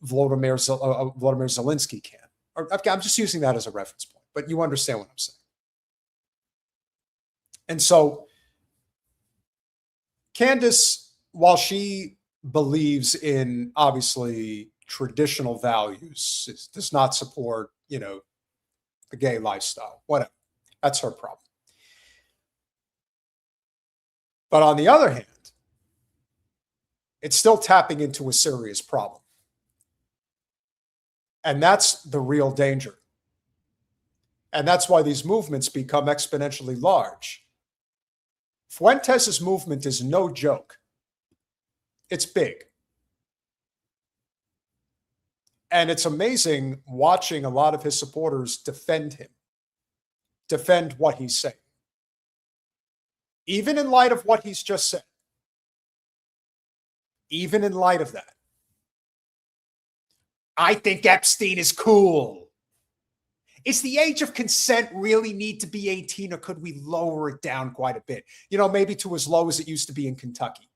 Volodymyr Zelensky can. I'm just using that as a reference point, but you understand what I'm saying. And so Candace, while she believes in obviously traditional values, does not support, the gay lifestyle, whatever. That's her problem. But on the other hand, it's still tapping into a serious problem. And that's the real danger. And that's why these movements become exponentially large. Fuentes' movement is no joke. It's big. And it's amazing watching a lot of his supporters defend him, defend what he's saying, even in light of what he's just said. Even in light of that. I think Epstein is cool. Is the age of consent really need to be 18, or could we lower it down quite a bit? You know, maybe to as low as it used to be in Kentucky.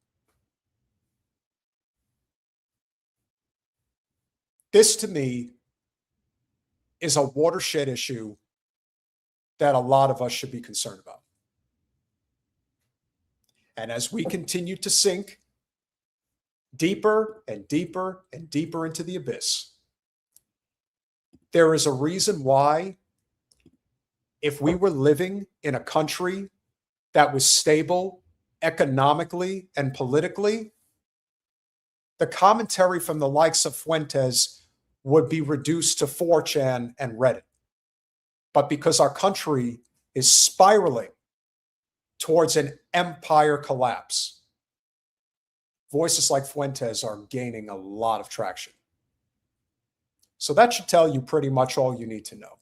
This, to me, is a watershed issue that a lot of us should be concerned about. And as we continue to sink deeper and deeper and deeper into the abyss, there is a reason why, if we were living in a country that was stable economically and politically, the commentary from the likes of Fuentes would be reduced to 4chan and Reddit. But because our country is spiraling towards an empire collapse, voices like Fuentes are gaining a lot of traction. So that should tell you pretty much all you need to know.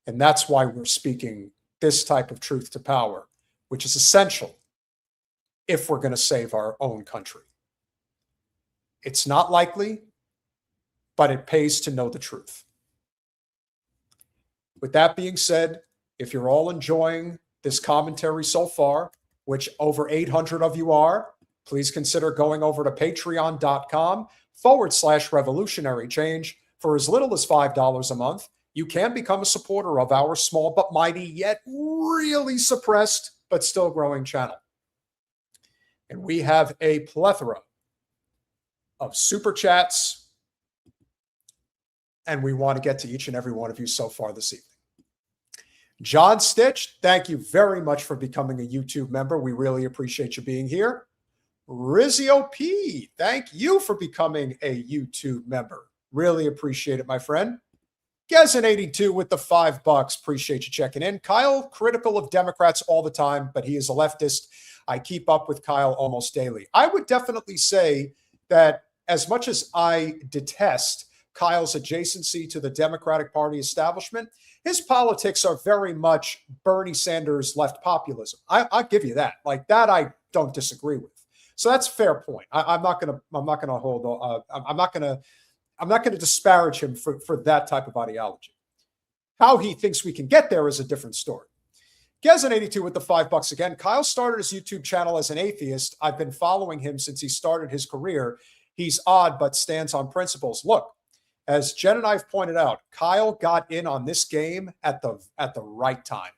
And that's why we're speaking this type of truth to power, which is essential if we're going to save our own country. It's not likely, but it pays to know the truth. With that being said, if you're all enjoying this commentary so far, which over 800 of you are, please consider going over to patreon.com/revolutionary change. For as little as $5 a month, you can become a supporter of our small but mighty, yet really suppressed but still growing channel. And we have a plethora of super chats, and we want to get to each and every one of you so far this evening. John Stitch, thank you very much for becoming a YouTube member. We really appreciate you being here. Rizio P, thank you for becoming a YouTube member. Really appreciate it, my friend. Gezin82 with the $5. Appreciate you checking in. Kyle, critical of Democrats all the time, but he is a leftist. I keep up with Kyle almost daily. I would definitely say that as much as I detest Kyle's adjacency to the Democratic Party establishment, his politics are very much Bernie Sanders left populism. I'll give you that. Like that, I don't disagree with. So that's a fair point. I'm not going to disparage him for that type of ideology. How he thinks we can get there is a different story. Gezin82 with the $5 again. Kyle started his YouTube channel as an atheist. I've been following him since he started his career. He's odd, but stands on principles. Look, as Jen and I have pointed out, Kyle got in on this game at the right time.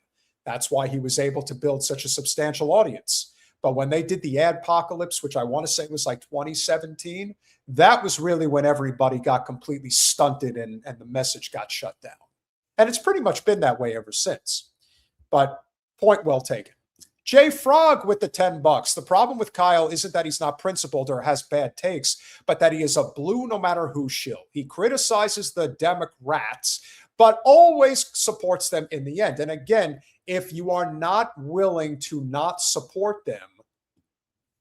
That's why he was able to build such a substantial audience. But when they did the adpocalypse, which I want to say was like 2017, that was really when everybody got completely stunted and the message got shut down. And it's pretty much been that way ever since. But point well taken. Jay Frog with the $10. The problem with Kyle isn't that he's not principled or has bad takes, but that he is a blue no matter who shill. He criticizes the Democrats, but always supports them in the end. And again, if you are not willing to not support them,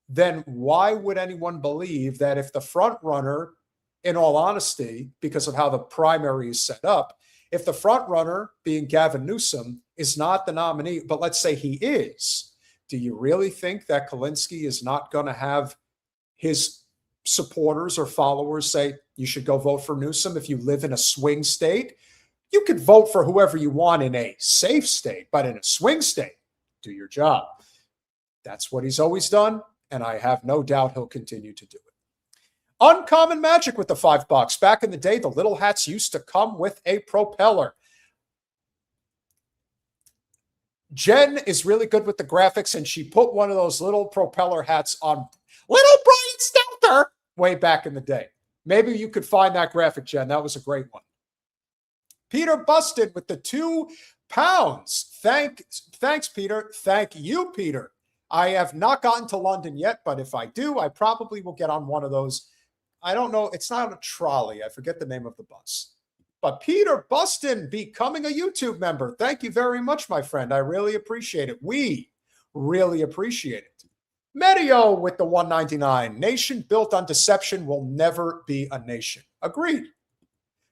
then why would anyone believe that if the front runner, in all honesty, because of how the primary is set up, if the front runner, being Gavin Newsom, is not the nominee, but let's say he is, do you really think that Kulinski is not going to have his supporters or followers say, you should go vote for Newsom if you live in a swing state? You could vote for whoever you want in a safe state, but in a swing state, do your job. That's what he's always done, and I have no doubt he'll continue to do it. Uncommon Magic with the $5. Back in the day, the little hats used to come with a propeller. Jen is really good with the graphics, and she put one of those little propeller hats on little Brian Stelter way back in the day. Maybe you could find that graphic, Jen. That was a great one. Peter Busted with the £2. Thanks, Peter. Thank you, Peter. I have not gotten to London yet, but if I do, I probably will get on one of those. I don't know. It's not a trolley. I forget the name of the bus. But Peter Buston becoming a YouTube member. Thank you very much, my friend. I really appreciate it. We really appreciate it. Medio with the 199. Nation built on deception will never be a nation. Agreed.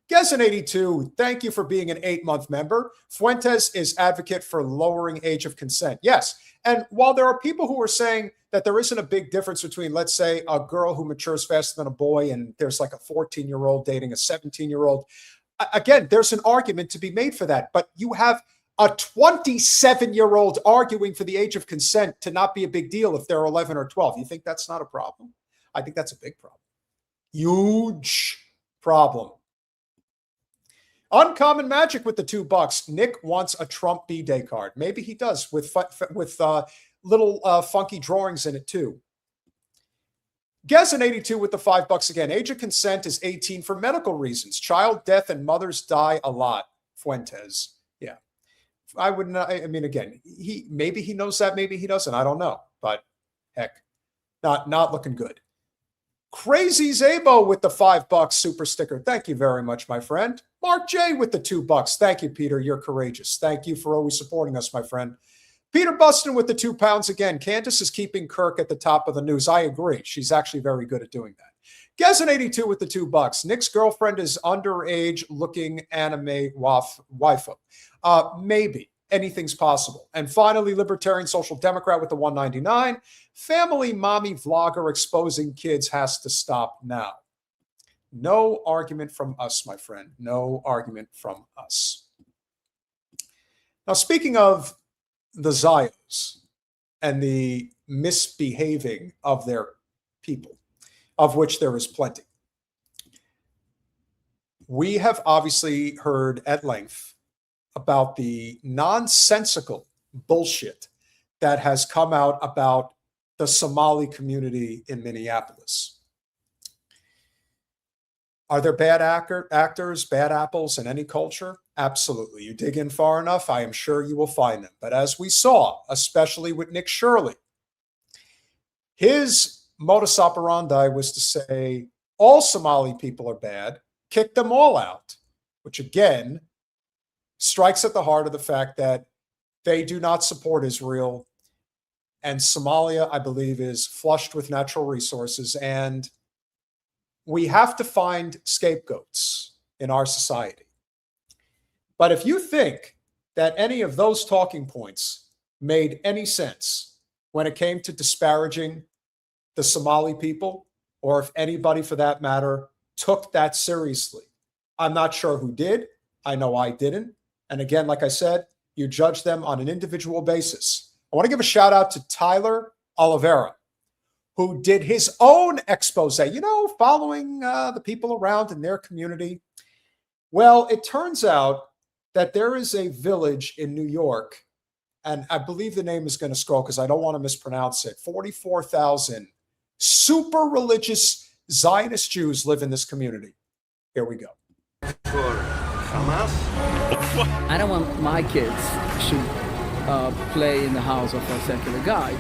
Gezen82, thank you for being an 8-month member. Fuentes is advocate for lowering age of consent. Yes. And while there are people who are saying that there isn't a big difference between, let's say, a girl who matures faster than a boy and there's like a 14-year-old dating a 17-year-old, again, there's an argument to be made for that. But you have a 27-year-old arguing for the age of consent to not be a big deal if they're 11 or 12. You think that's not a problem? I think that's a big problem. Huge problem. Uncommon Magic with the $2. Nick wants a Trump B-Day card. Maybe he does with little funky drawings in it too. Gezen82 with the $5 again. Age of consent is 18 for medical reasons. Child death and mothers die a lot. Fuentes. Yeah. I would not, I mean, again, maybe he knows that, maybe he doesn't. I don't know. But heck, not looking good. Crazy Zabo with the $5 super sticker. Thank you very much, my friend. Mark J with the $2. Thank you, Peter. You're courageous. Thank you for always supporting us, my friend. Peter Buston with the £2 again. Candace is keeping Kirk at the top of the news. I agree. She's actually very good at doing that. Gezen82 with the $2. Nick's girlfriend is underage looking anime waifu. Maybe. Anything's possible. And finally, Libertarian Social Democrat with the 199. Family mommy vlogger exposing kids has to stop now. No argument from us, my friend. No argument from us. Now, speaking of the Zios and the misbehaving of their people, of which there is plenty, we have obviously heard at length about the nonsensical bullshit that has come out about the Somali community in Minneapolis. Are there bad actors, bad apples in any culture? Absolutely. You dig in far enough, I am sure you will find them. But as we saw, especially with Nick Shirley, his modus operandi was to say all Somali people are bad, kick them all out, which again strikes at the heart of the fact that they do not support Israel. And Somalia, I believe, is flushed with natural resources. And we have to find scapegoats in our society. But if you think that any of those talking points made any sense when it came to disparaging the Somali people, or if anybody for that matter took that seriously, I'm not sure who did. I know I didn't. And again, like I said, you judge them on an individual basis. I want to give a shout out to Tyler Oliveira, who did his own expose, following the people around in their community. Well, it turns out that there is a village in New York, and I believe the name is going to scroll because I don't want to mispronounce it. 44,000 super religious Zionist Jews live in this community. Here we go. I don't want my kids to play in the house of a secular guy.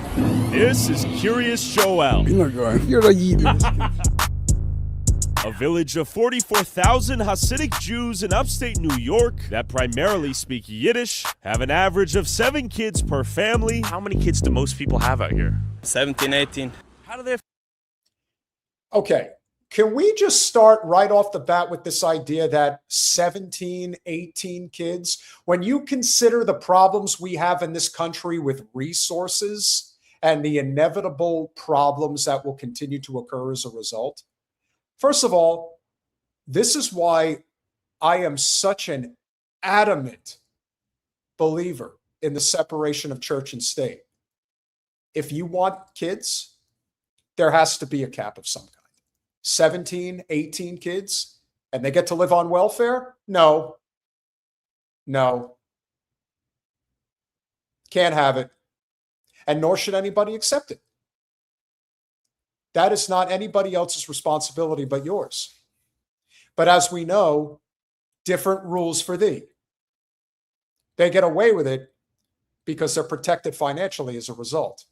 This is Curious Joel. You're a heathen. A village of 44,000 Hasidic Jews in upstate New York that primarily speak Yiddish, have an average of 7 kids per family. How many kids do most people have out here? 17, 18. How do they... Okay. Can we just start right off the bat with this idea that 17, 18 kids, when you consider the problems we have in this country with resources and the inevitable problems that will continue to occur as a result? First of all, this is why I am such an adamant believer in the separation of church and state. If you want kids, there has to be a cap of some kind. 17, 18 kids, and they get to live on welfare? No. Can't have it. And nor should anybody accept it. That is not anybody else's responsibility but yours. But as we know, different rules for thee. They get away with it because they're protected financially as a result.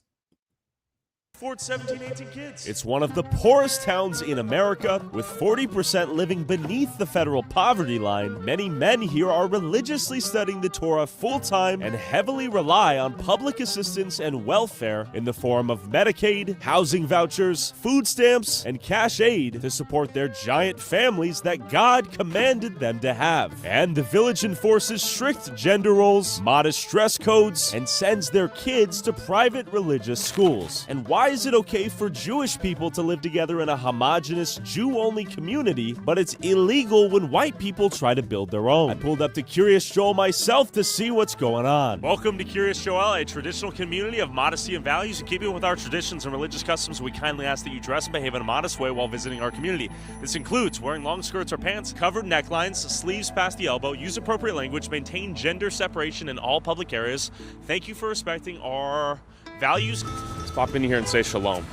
17, 18 kids. It's one of the poorest towns in America, with 40% living beneath the federal poverty line. Many men here are religiously studying the Torah full-time and heavily rely on public assistance and welfare in the form of Medicaid, housing vouchers, food stamps, and cash aid to support their giant families that God commanded them to have. And the village enforces strict gender roles, modest dress codes, and sends their kids to private religious schools. And why is it okay for Jewish people to live together in a homogenous Jew-only community, but it's illegal when white people try to build their own? I pulled up to Curious Joel myself to see what's going on. Welcome to Curious Joel, a traditional community of modesty and values. In keeping with our traditions and religious customs, we kindly ask that you dress and behave in a modest way while visiting our community. This includes wearing long skirts or pants, covered necklines, sleeves past the elbow, use appropriate language, maintain gender separation in all public areas. Thank you for respecting our values. Let's pop in here and say shalom.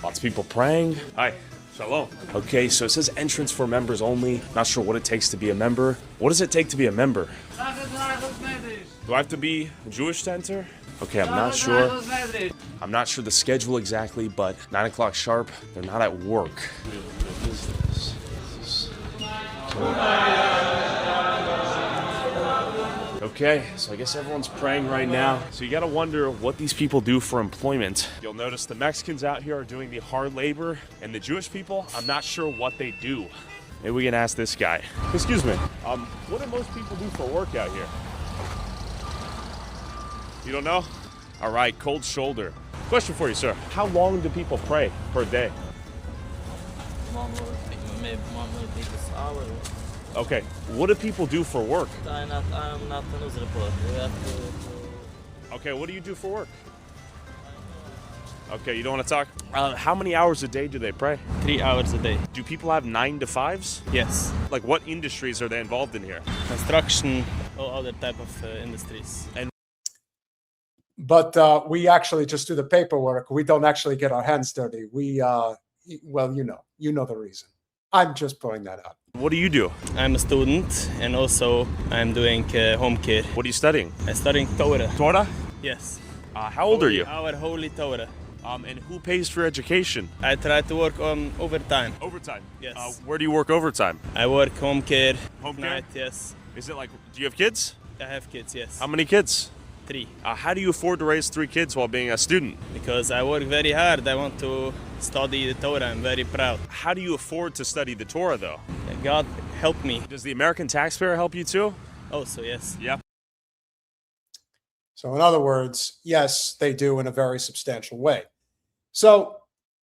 Lots of people praying. Hi, shalom. Okay, so it says entrance for members only. Not sure what it takes to be a member. What does it take to be a member? Do I have to be a Jewish to enter? Okay, I'm not sure. I'm not sure the schedule exactly, but 9 o'clock sharp, they're not at work. What is this? Okay, so I guess everyone's praying right now. So you gotta wonder what these people do for employment. You'll notice the Mexicans out here are doing the hard labor, and the Jewish people, I'm not sure what they do. Maybe we can ask this guy. Excuse me, what do most people do for work out here? You don't know? All right, cold shoulder. Question for you, sir. How long do people pray per day? Okay, what do people do for work? I'm not a news reporter. Okay, what do you do for work? Okay, you don't want to talk? How many hours a day do they pray? 3 hours a day. Do people have 9 to 5s? Yes. Like what industries are they involved in here? Construction, all other type of industries. But we actually just do the paperwork. We don't actually get our hands dirty. We, well, you know the reason. I'm just pointing that out. What do you do? I'm a student, and also I'm doing home care. What are you studying? I'm studying Torah. Torah? Yes. How old are you? Our holy Torah. And who pays for education? I try to work on overtime. Overtime? Yes. Where do you work overtime? I work home care. Home care? Night, yes. Is it like, do you have kids? I have kids, yes. How many kids? 3. How do you afford to raise 3 kids while being a student? Because I work very hard. I want to study the Torah. I'm very proud. How do you afford to study the Torah, though? God help me. Does the American taxpayer help you too? Also, yes. Yep. So in other words, yes, they do in a very substantial way. So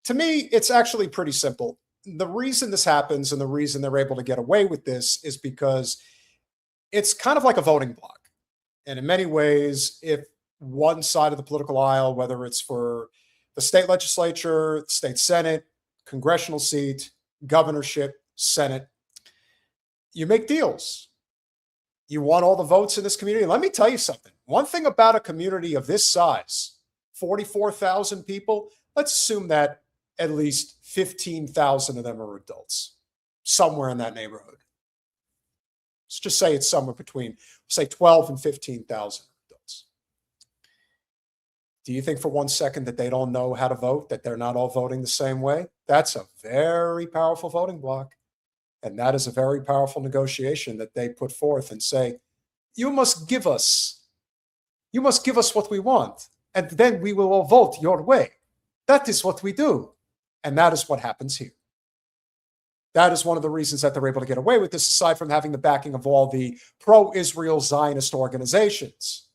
to me, it's actually pretty simple. The reason this happens and the reason they're able to get away with this is because it's kind of like a voting block. And in many ways, if one side of the political aisle, whether it's for the state legislature, state senate, congressional seat, governorship, senate, you make deals. You want all the votes in this community. Let me tell you something. One thing about a community of this size, 44,000 people, let's assume that at least 15,000 of them are adults, somewhere in that neighborhood. Let's just say it's somewhere between, say, 12 and 15,000 adults. Do you think for 1 second that they don't know how to vote, that they're not all voting the same way? That's a very powerful voting block. And that is a very powerful negotiation that they put forth and say, you must give us what we want, and then we will all vote your way. That is what we do. And that is what happens here. That is one of the reasons that they're able to get away with this, aside from having the backing of all the pro-Israel Zionist organizations.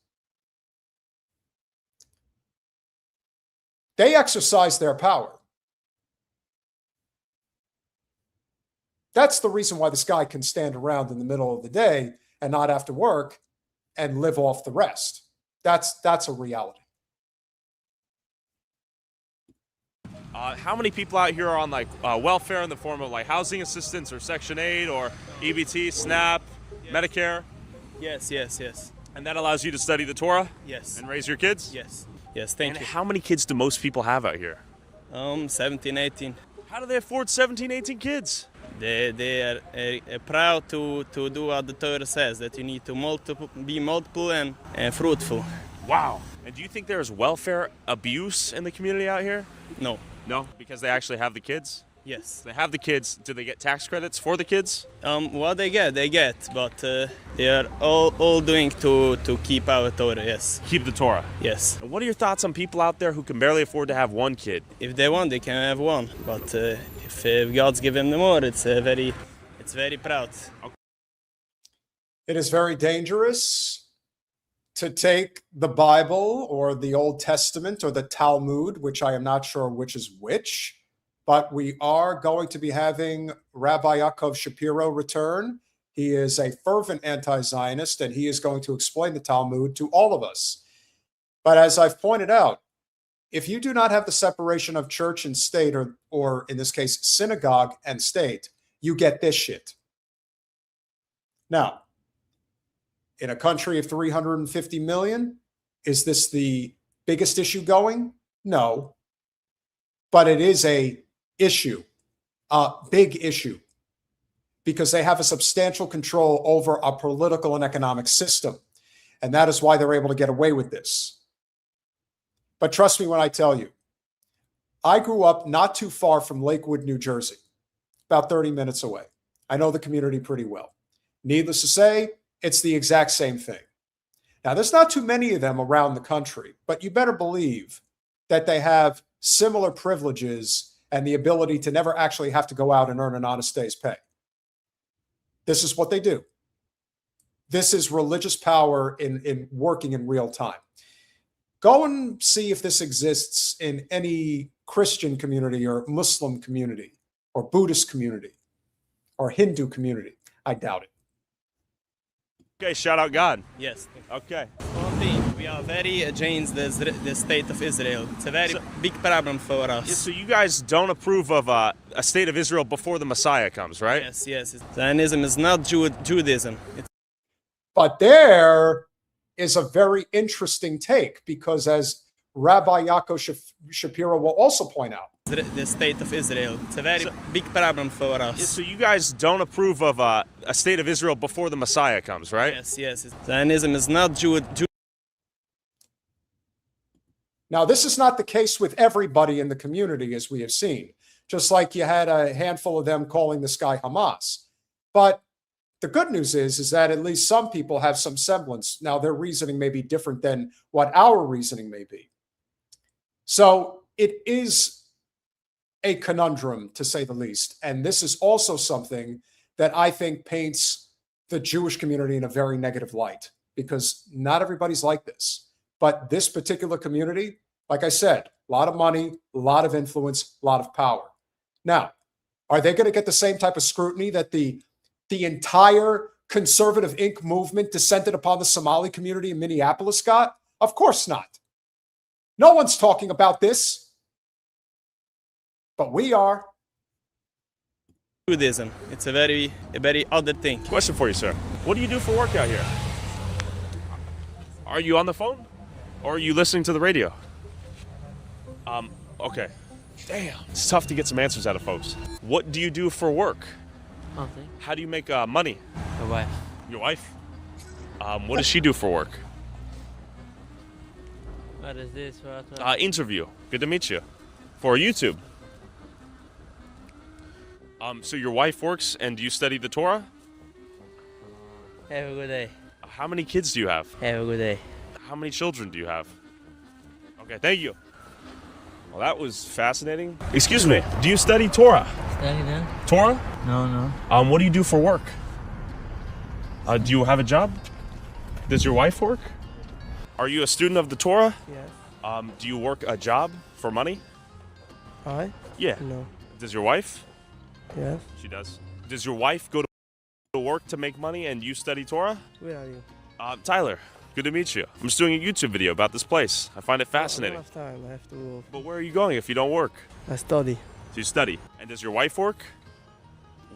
They exercise their power. That's the reason why this guy can stand around in the middle of the day and not have to work and live off the rest. That's a reality. How many people out here are on like welfare in the form of like housing assistance or Section 8 or EBT, SNAP, Medicare? Yes. And that allows you to study the Torah? Yes. And raise your kids? Yes, thank you. And how many kids do most people have out here? 17, 18. How do they afford 17, 18 kids? They are proud to do what the Torah says, that you need to be multiple and fruitful. Wow. And do you think there's welfare abuse in the community out here? No. No, because they actually have the kids? Yes. They have the kids. Do they get tax credits for the kids? What they get, but they are all doing to keep our Torah, yes. Keep the Torah? Yes. And what are your thoughts on people out there who can barely afford to have one kid? If they want, they can have one, but if God's given them more, it's very proud. It is very dangerous to take the Bible or the Old Testament or the Talmud, which I am not sure which is which, but we are going to be having Rabbi Yaakov Shapiro return. He is a fervent anti-Zionist, and he is going to explain the Talmud to all of us. But as I've pointed out, if you do not have the separation of church and state, or in this case, synagogue and state, you get this shit. Now, in a country of 350 million, is this the biggest issue going? No. But it is a big issue, because they have a substantial control over a political and economic system. And that is why they're able to get away with this. But trust me when I tell you, I grew up not too far from Lakewood, New Jersey, about 30 minutes away. I know the community pretty well. Needless to say, it's the exact same thing. Now, there's not too many of them around the country, but you better believe that they have similar privileges and the ability to never actually have to go out and earn an honest day's pay. This is what they do. This is religious power in working in real time. Go and see if this exists in any Christian community or Muslim community or Buddhist community or Hindu community. I doubt it. Okay, shout out God. Yes. Okay. One thing, we are very against the state of Israel. It's a very big problem for us. Yeah, so you guys don't approve of a state of Israel before the Messiah comes, right? Yes. Zionism is not Judaism. But there is a very interesting take, because as Rabbi Yaakov Shapiro will also point out, the state of Israel. It's a very big problem for us. Yeah, so you guys don't approve of a state of Israel before the Messiah comes, right? Yes. Zionism is not Judaism. Now, this is not the case with everybody in the community, as we have seen, just like you had a handful of them calling this guy Hamas. But the good news is that at least some people have some semblance. Now, their reasoning may be different than what our reasoning may be. So it is a conundrum, to say the least. And this is also something that I think paints the Jewish community in a very negative light, because not everybody's like this. But this particular community, like I said, a lot of money, a lot of influence, a lot of power. Now, are they going to get the same type of scrutiny that the entire conservative Inc. movement descended upon the Somali community in Minneapolis got? Of course not. No one's talking about this. But we are. Judaism. It's a very other thing. Question for you, sir. What do you do for work out here? Are you on the phone? Or are you listening to the radio? Okay. Damn. It's tough to get some answers out of folks. What do you do for work? Nothing. How do you make money? My wife. Your wife? What does she do for work? What is this? Interview. Good to meet you. For YouTube. So your wife works, and do you study the Torah? Have a good day. How many kids do you have? Have a good day. How many children do you have? Okay, thank you. Well, that was fascinating. Excuse me, do you study Torah? Study then? Torah? No. What do you do for work? Do you have a job? Does your wife work? Are you a student of the Torah? Yes. Do you work a job for money? I? Yeah. No. Does your wife? Yes. She does. Does your wife go to work to make money and you study Torah? Where are you? Tyler, good to meet you. I'm just doing a YouTube video about this place. I find it fascinating. I don't have time. I have to. But where are you going if you don't work? I study. So you study. And does your wife work?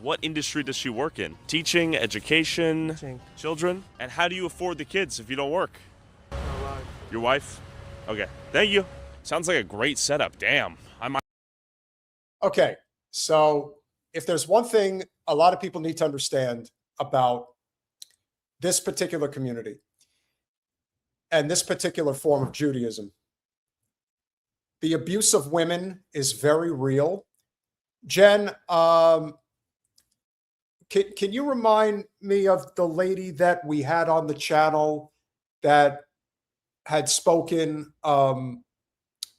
What industry does she work in? Teaching, education, Teaching. Children? And how do you afford the kids if you don't work? Your wife? Okay, thank you. Sounds like a great setup. Damn. I might. Okay, so if there's one thing a lot of people need to understand about this particular community, and this particular form of Judaism. The abuse of women is very real. Jen, can you remind me of the lady that we had on the channel that had spoken?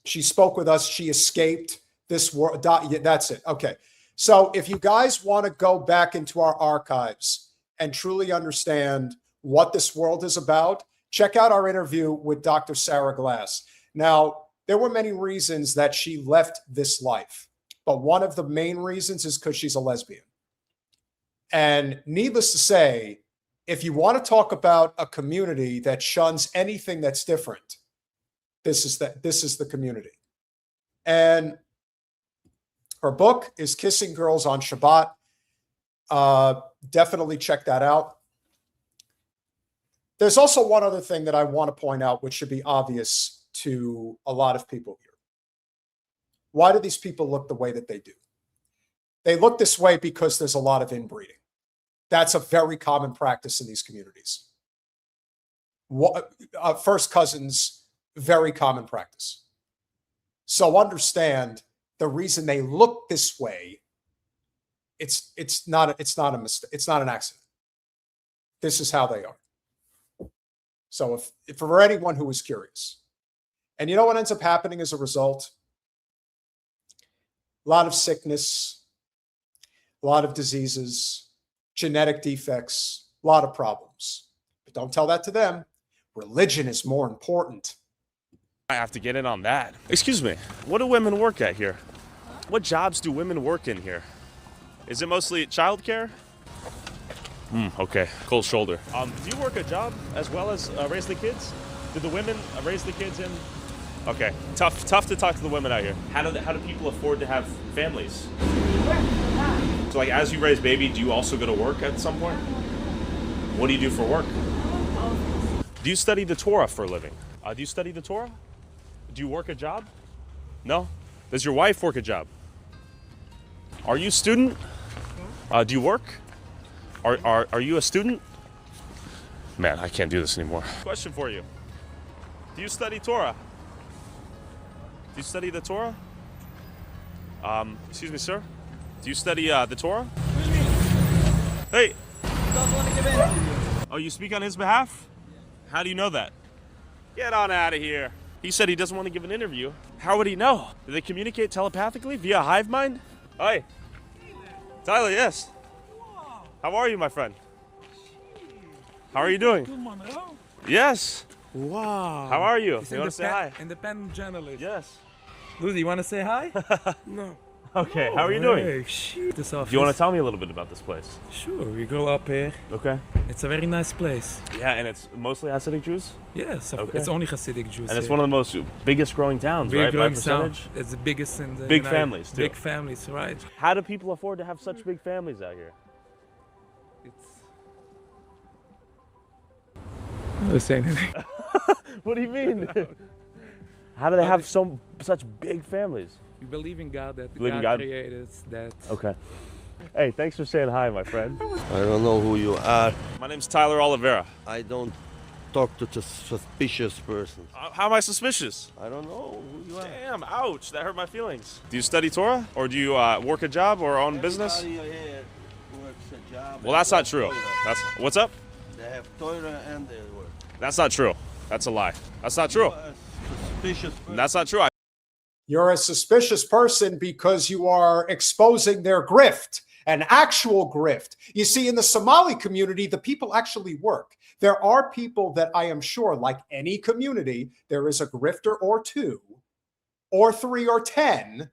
She spoke with us. She escaped this world. That's it. Okay. So if you guys want to go back into our archives and truly understand what this world is about, check out our interview with Dr. Sarah Glass. Now, there were many reasons that she left this life, but one of the main reasons is because she's a lesbian. And needless to say, if you want to talk about a community that shuns anything that's different, this is the community. And her book is Kissing Girls on Shabbat. Definitely check that out. There's also one other thing that I want to point out, which should be obvious to a lot of people here. Why do these people look the way that they do? They look this way because there's a lot of inbreeding. That's a very common practice in these communities. First cousins, very common practice. So understand the reason they look this way. It's not a mistake. It's not an accident. This is how they are. So if for anyone who is curious, and you know what ends up happening as a result? A lot of sickness, a lot of diseases, genetic defects, a lot of problems. But don't tell that to them. Religion is more important. I have to get in on that. Excuse me, what do women work at here? What jobs do women work in here? Is it mostly childcare? Okay, cold shoulder. Do you work a job as well as raise the kids? Do the women raise the kids in? Okay, tough to talk to the women out here. How do people afford to have families? So like as you raise baby, do you also go to work at some point? What do you do for work? Do you study the Torah for a living? Do you study the Torah? Do you work a job? No? Does your wife work a job? Are you a student? Do you work? Are you a student? Man, I can't do this anymore. Question for you. Do you study Torah? Do you study the Torah? Excuse me, sir. Do you study the Torah? Hey! Oh, you speak on his behalf? How do you know that? Get on out of here. He said he doesn't want to give an interview. How would he know? Do they communicate telepathically via hive mind? Hi. Tyler, yes. How are you, my friend? How are you doing? Yes. Wow. How are you? You want to say hi? Independent journalist. Yes. Lucy, you want to say hi? No. Okay, how are you doing? Do you want to tell me a little bit about this place? Sure, we grew up here. Okay. It's a very nice place. Yeah, and it's mostly Hasidic Jews? Yes, okay. It's only Hasidic Jews. And it's one of the most biggest growing towns, right? By percentage? It's the biggest in the Big families, too. Big families, right. How do people afford to have such big families out here? I'm not saying anything. What do you mean? How do they have such big families? We believe in God, that God created that. Okay. Hey, thanks for saying hi, my friend. I don't know who you are. My name's Tyler Oliveira. I don't talk to suspicious persons. How am I suspicious? I don't know who you are. Damn, ouch, that hurt my feelings. Do you study Torah? Or do you work a job or own business? Everybody here works a job. Well, that's not true. What's up? They have Torah and they work. That's not true. That's a lie. That's not true. Suspicious person. That's not true. You're a suspicious person because you are exposing their grift, an actual grift. You see, in the Somali community, the people actually work. There are people that I am sure, like any community, there is a grifter or two, or 3 or 10,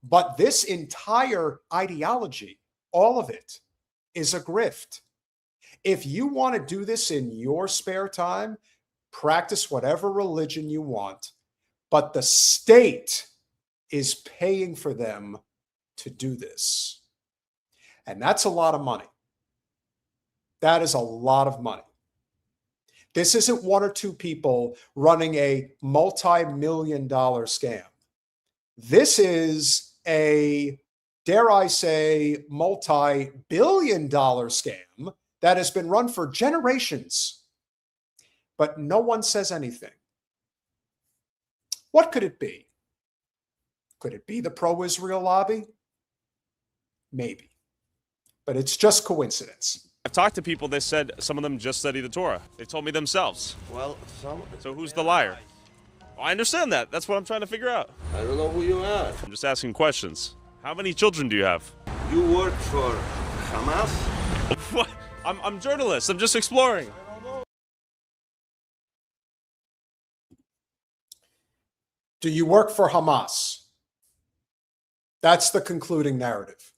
but this entire ideology, all of it, is a grift. If you want to do this in your spare time, practice whatever religion you want, but the state is paying for them to do this. And that's a lot of money. That is a lot of money. This isn't 1 or 2 people running a multi-million-dollar scam. This is a, dare I say, multi-billion-dollar scam that has been run for generations. but no one says anything. What could it be? Could it be the pro-Israel lobby? Maybe. But it's just coincidence. I've talked to people, they said some of them just study the Torah. They told me themselves. Well, some. So who's the liar? I understand that. That's what I'm trying to figure out. I don't know who you are. I'm just asking questions. How many children do you have? You work for Hamas? What? I'm journalist. I'm just exploring. Do you work for Hamas? That's the concluding narrative.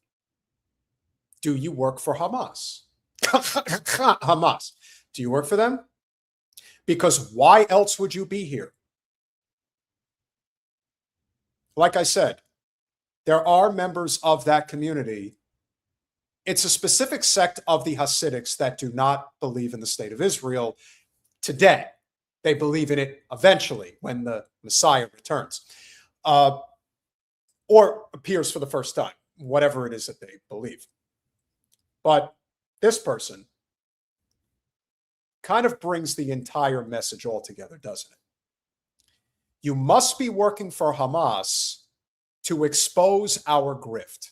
Do you work for Hamas? Hamas. Do you work for them? Because why else would you be here? Like I said, there are members of that community. It's a specific sect of the Hasidics that do not believe in the state of Israel today. They believe in it eventually when the Messiah returns, or appears for the first time, whatever it is that they believe. But this person kind of brings the entire message all together, doesn't it? You must be working for Hamas to expose our grift.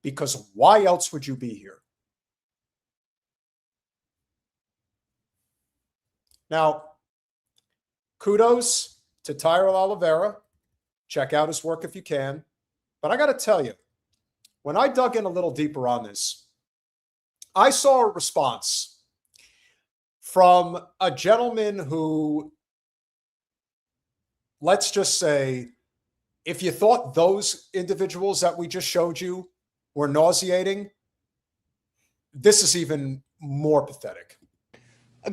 Because why else would you be here? Now, kudos to Tyrell Oliveira. Check out his work if you can. But I got to tell you, when I dug in a little deeper on this, I saw a response from a gentleman who, let's just say, if you thought those individuals that we just showed you were nauseating, this is even more pathetic.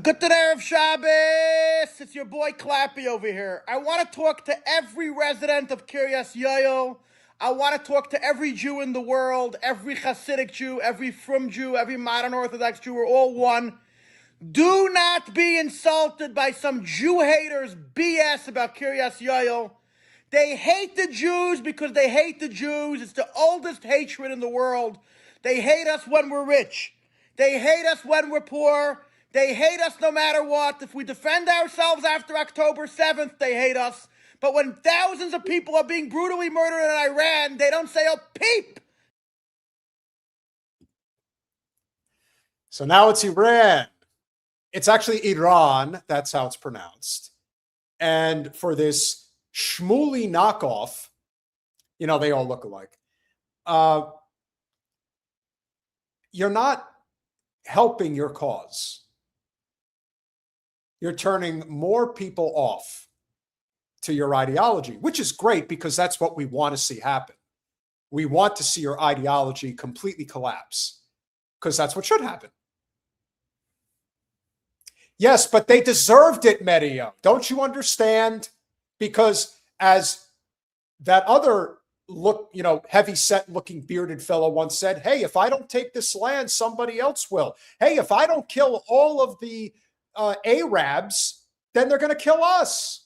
Good Erev Shabbos. It's your boy Clappy over here. I want to talk to every resident of Kiryas Yael. I want to talk to every Jew in the world, every Hasidic Jew, every Frum Jew, every modern Orthodox Jew. We're all one. Do not be insulted by some Jew haters' BS about Kiryas Yael. They hate the Jews because they hate the Jews. It's the oldest hatred in the world. They hate us when we're rich. They hate us when we're poor. They hate us no matter what. If we defend ourselves after October 7th, they hate us. But when thousands of people are being brutally murdered in Iran, they don't say a peep. So now it's Iran. It's actually Iran. That's how it's pronounced. And for this Shmuley knockoff, you know, they all look alike. You're not helping your cause. You're turning more people off to your ideology, which is great because that's what we want to see happen. We want to see your ideology completely collapse because that's what should happen. Yes, but they deserved it, Medio. Don't you understand? Because as that other heavy-set looking bearded fellow once said, hey, if I don't take this land, somebody else will. Hey, if I don't kill all of the Arabs, then they're going to kill us.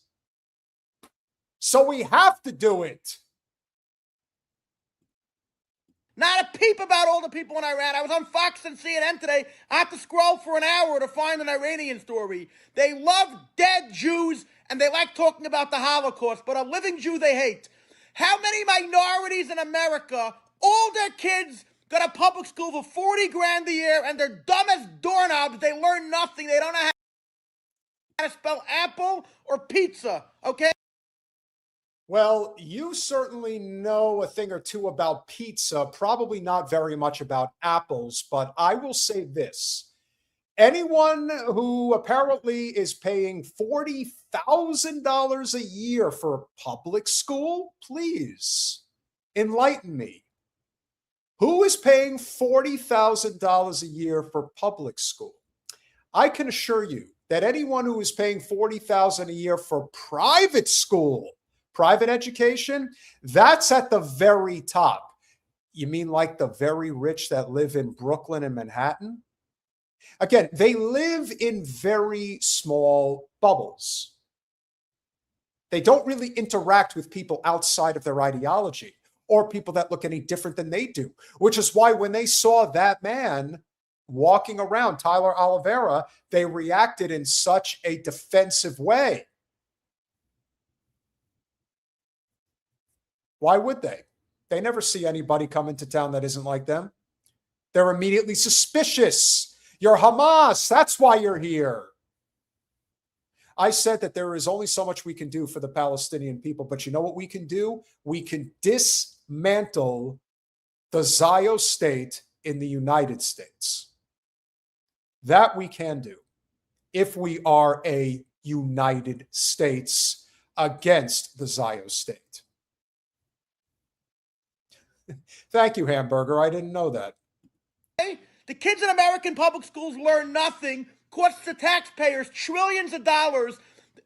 So we have to do it. Not a peep about all the people in Iran. I was on Fox and CNN today. I had to scroll for an hour to find an Iranian story. They love dead Jews, and they like talking about the Holocaust, but a living Jew they hate. How many minorities in America, all their kids go to public school for 40 grand a year, and they're dumb as doorknobs. They learn nothing. They don't know how to spell apple or pizza, okay? Well, you certainly know a thing or two about pizza, probably not very much about apples, but I will say this. Anyone who apparently is paying $40,000 a year for public school, please enlighten me. Who is paying $40,000 a year for public school? I can assure you that anyone who is paying $40,000 a year for private school, private education, that's at the very top. You mean like the very rich that live in Brooklyn and Manhattan? Again, they live in very small bubbles. They don't really interact with people outside of their ideology or people that look any different than they do, which is why when they saw that man walking around, Tyler Oliveira, they reacted in such a defensive way. Why would they? They never see anybody come into town that isn't like them. They're immediately suspicious. You're Hamas. That's why you're here. I said that there is only so much we can do for the Palestinian people, but you know what we can do? We can dismantle the Zionist state in the United States. That we can do if we are a United States against the Zionist state. Thank you, Hamburger. I didn't know that. The kids in American public schools learn nothing, costs the taxpayers trillions of dollars.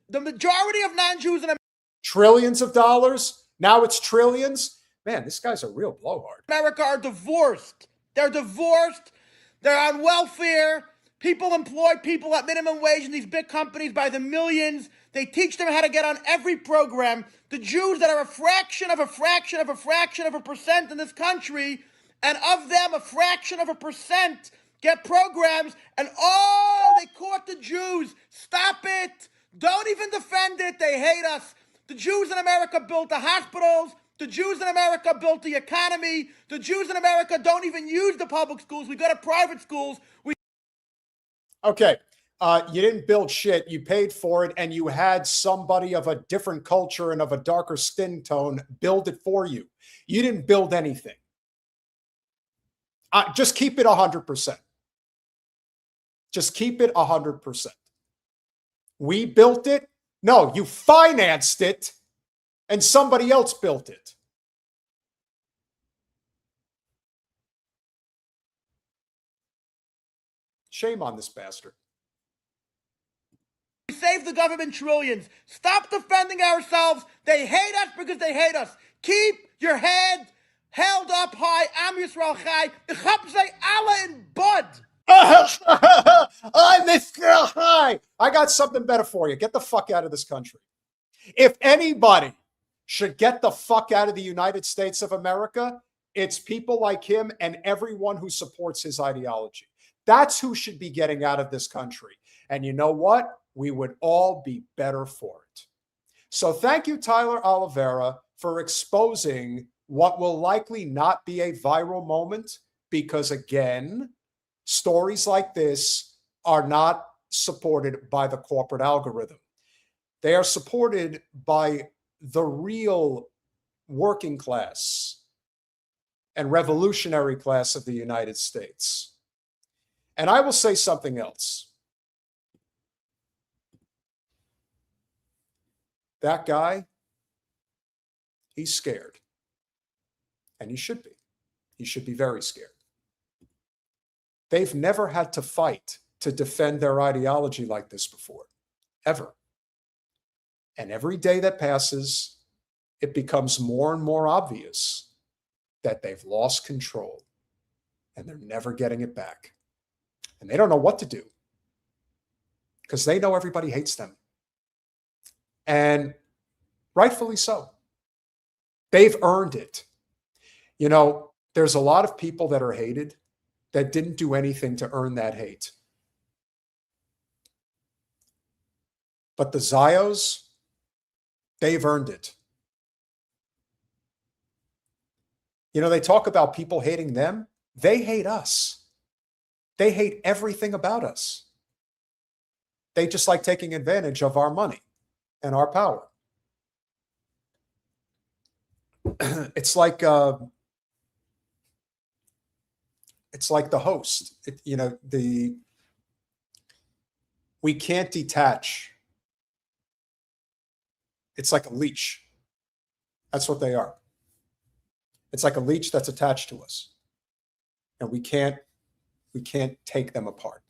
The majority of non-Jews in Trillions of dollars? Now it's trillions? Man, this guy's a real blowhard. America are divorced. They're divorced. They're on welfare. People employ people at minimum wage in these big companies by the millions. They teach them how to get on every program. The Jews that are a fraction of a fraction of a fraction of a percent in this country, and of them, a fraction of a percent get programs, and oh, they caught the Jews. Stop it. Don't even defend it. They hate us. The Jews in America built the hospitals. The Jews in America built the economy. The Jews in America don't even use the public schools. We go to private schools. Okay. You didn't build shit. You paid for it, and you had somebody of a different culture and of a darker skin tone build it for you. You didn't build anything. Just keep it 100%. Just keep it 100%. We built it? No, you financed it, and somebody else built it. Shame on this bastard. We save the government trillions. Stop defending ourselves. They hate us because they hate us. Keep your head held up high. Am Yisrael Chai. Ich hab sie alle in Bud. I'm this girl high. I got something better for you. Get the fuck out of this country. If anybody should get the fuck out of the United States of America, it's people like him and everyone who supports his ideology. That's who should be getting out of this country. And you know what? We would all be better for it. So thank you, Tyler Oliveira, for exposing what will likely not be a viral moment, because again, stories like this are not supported by the corporate algorithm. They are supported by the real working class and revolutionary class of the United States. And I will say something else. That guy, he's scared. And he should be. He should be very scared. They've never had to fight to defend their ideology like this before, ever. And every day that passes, it becomes more and more obvious that they've lost control and they're never getting it back. And they don't know what to do because they know everybody hates them. And rightfully so. They've earned it. You know, there's a lot of people that are hated that didn't do anything to earn that hate. But the Zios, they've earned it. You know, they talk about people hating them. They hate us. They hate everything about us. They just like taking advantage of our money and our power. It's like the host. We can't detach. It's like a leash. That's what they are. It's like a leash that's attached to us. And we can't take them apart.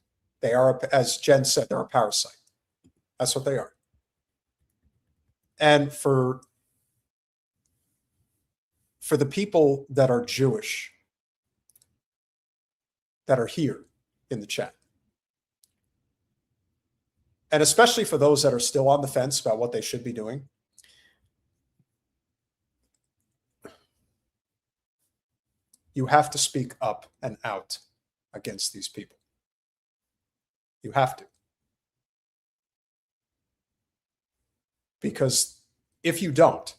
They are, as Jen said, they're a parasite. That's what they are. And for the people that are Jewish, that are here in the chat, and especially for those that are still on the fence about what they should be doing, you have to speak up and out against these people. You have to. Because if you don't,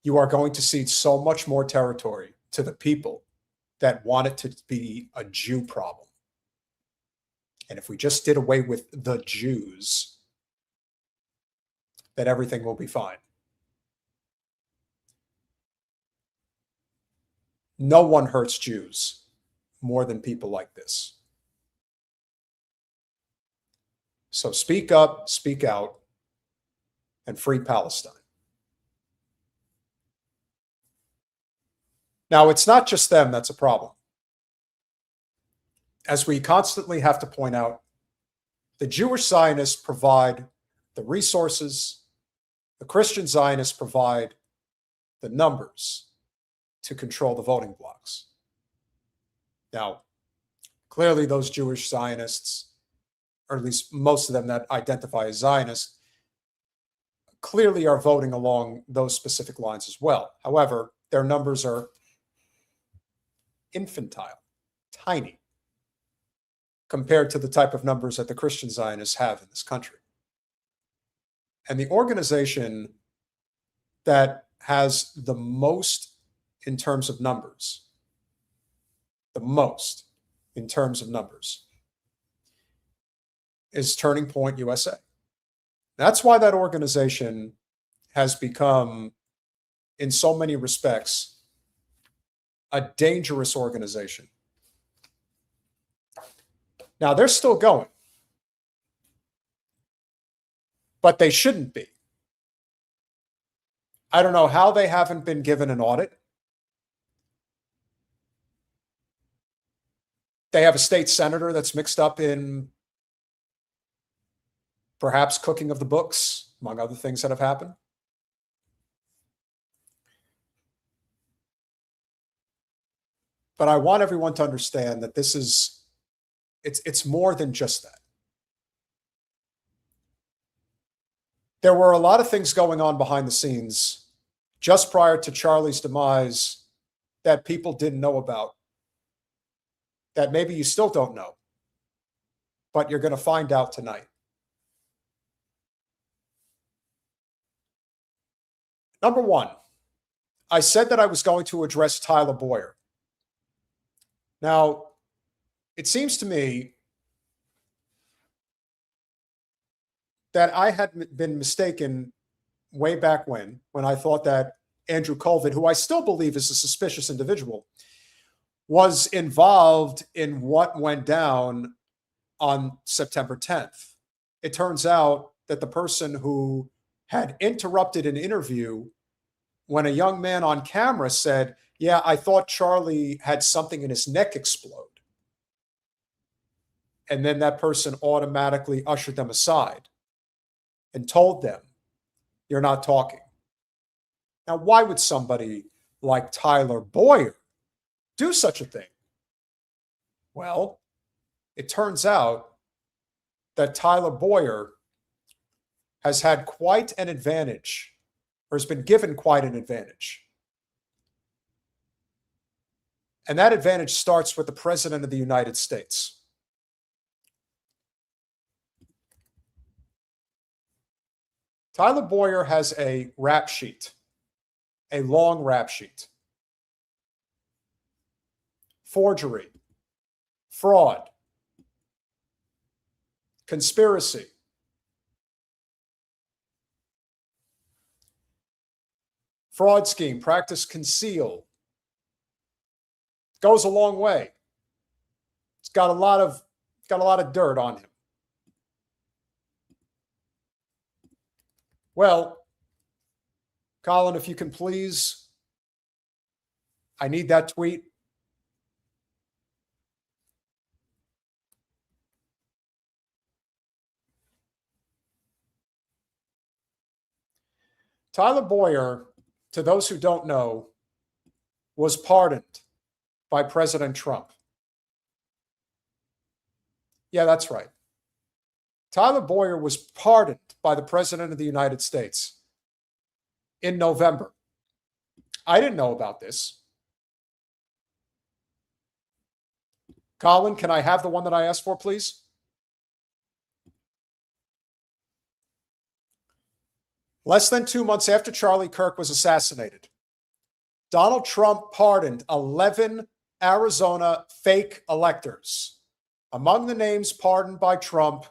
you are going to cede so much more territory to the people that want it to be a Jew problem. And if we just did away with the Jews, then everything will be fine. No one hurts Jews more than people like this. So speak up, speak out, and free Palestine. Now, it's not just them that's a problem. As we constantly have to point out, the Jewish Zionists provide the resources, the Christian Zionists provide the numbers to control the voting blocks. Now, clearly those Jewish Zionists, or at least most of them that identify as Zionists, clearly are voting along those specific lines as well. However, their numbers are infantile, tiny, compared to the type of numbers that the Christian Zionists have in this country. And the organization that has the most in terms of numbers, is Turning Point USA. That's why that organization has become, in so many respects, a dangerous organization. Now, they're still going, but they shouldn't be. I don't know how they haven't been given an audit. They have a state senator that's mixed up in perhaps cooking of the books, among other things that have happened. But I want everyone to understand that this is, it's more than just that. There were a lot of things going on behind the scenes just prior to Charlie's demise that people didn't know about, that maybe you still don't know, but you're going to find out tonight. Number one, I said that I was going to address Tyler Bowyer. Now, it seems to me that I had been mistaken way back when I thought that Andrew Colvin, who I still believe is a suspicious individual, was involved in what went down on September 10th. It turns out that the person who had interrupted an interview when a young man on camera said, "Yeah, I thought Charlie had something in his neck explode." And then that person automatically ushered them aside and told them, "You're not talking." Now, why would somebody like Tyler Bowyer do such a thing? Well, it turns out that Tyler Bowyer has had quite an advantage, or has been given quite an advantage. And that advantage starts with the President of the United States. Tyler Bowyer has a rap sheet, a long rap sheet. Forgery, fraud, conspiracy, fraud scheme, practice, conceal. Goes a long way. It's got a lot of dirt on him. Well, Colin, if you can please, I need that tweet. Tyler Bowyer, to those who don't know, was pardoned by President Trump. Yeah, that's right. Tyler Bowyer was pardoned by the President of the United States in November. I didn't know about this. Colin, can I have the one that I asked for, please? Less than 2 months after Charlie Kirk was assassinated, Donald Trump pardoned 11 Arizona fake electors. Among the names pardoned by Trump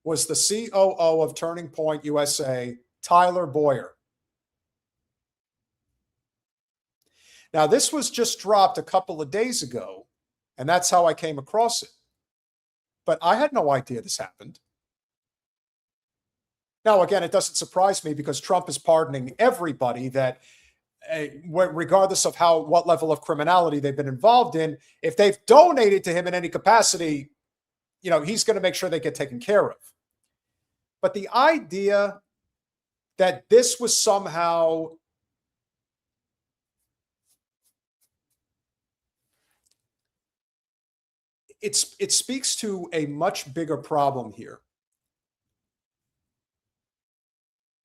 was the COO of Turning Point USA, Tyler Bowyer. Now, this was just dropped a couple of days ago, and that's how I came across it. But I had no idea this happened. Now, again, it doesn't surprise me because Trump is pardoning everybody that, regardless of what level of criminality they've been involved in, if they've donated to him in any capacity, he's going to make sure they get taken care of. But the idea that this was somehow it speaks to a much bigger problem here.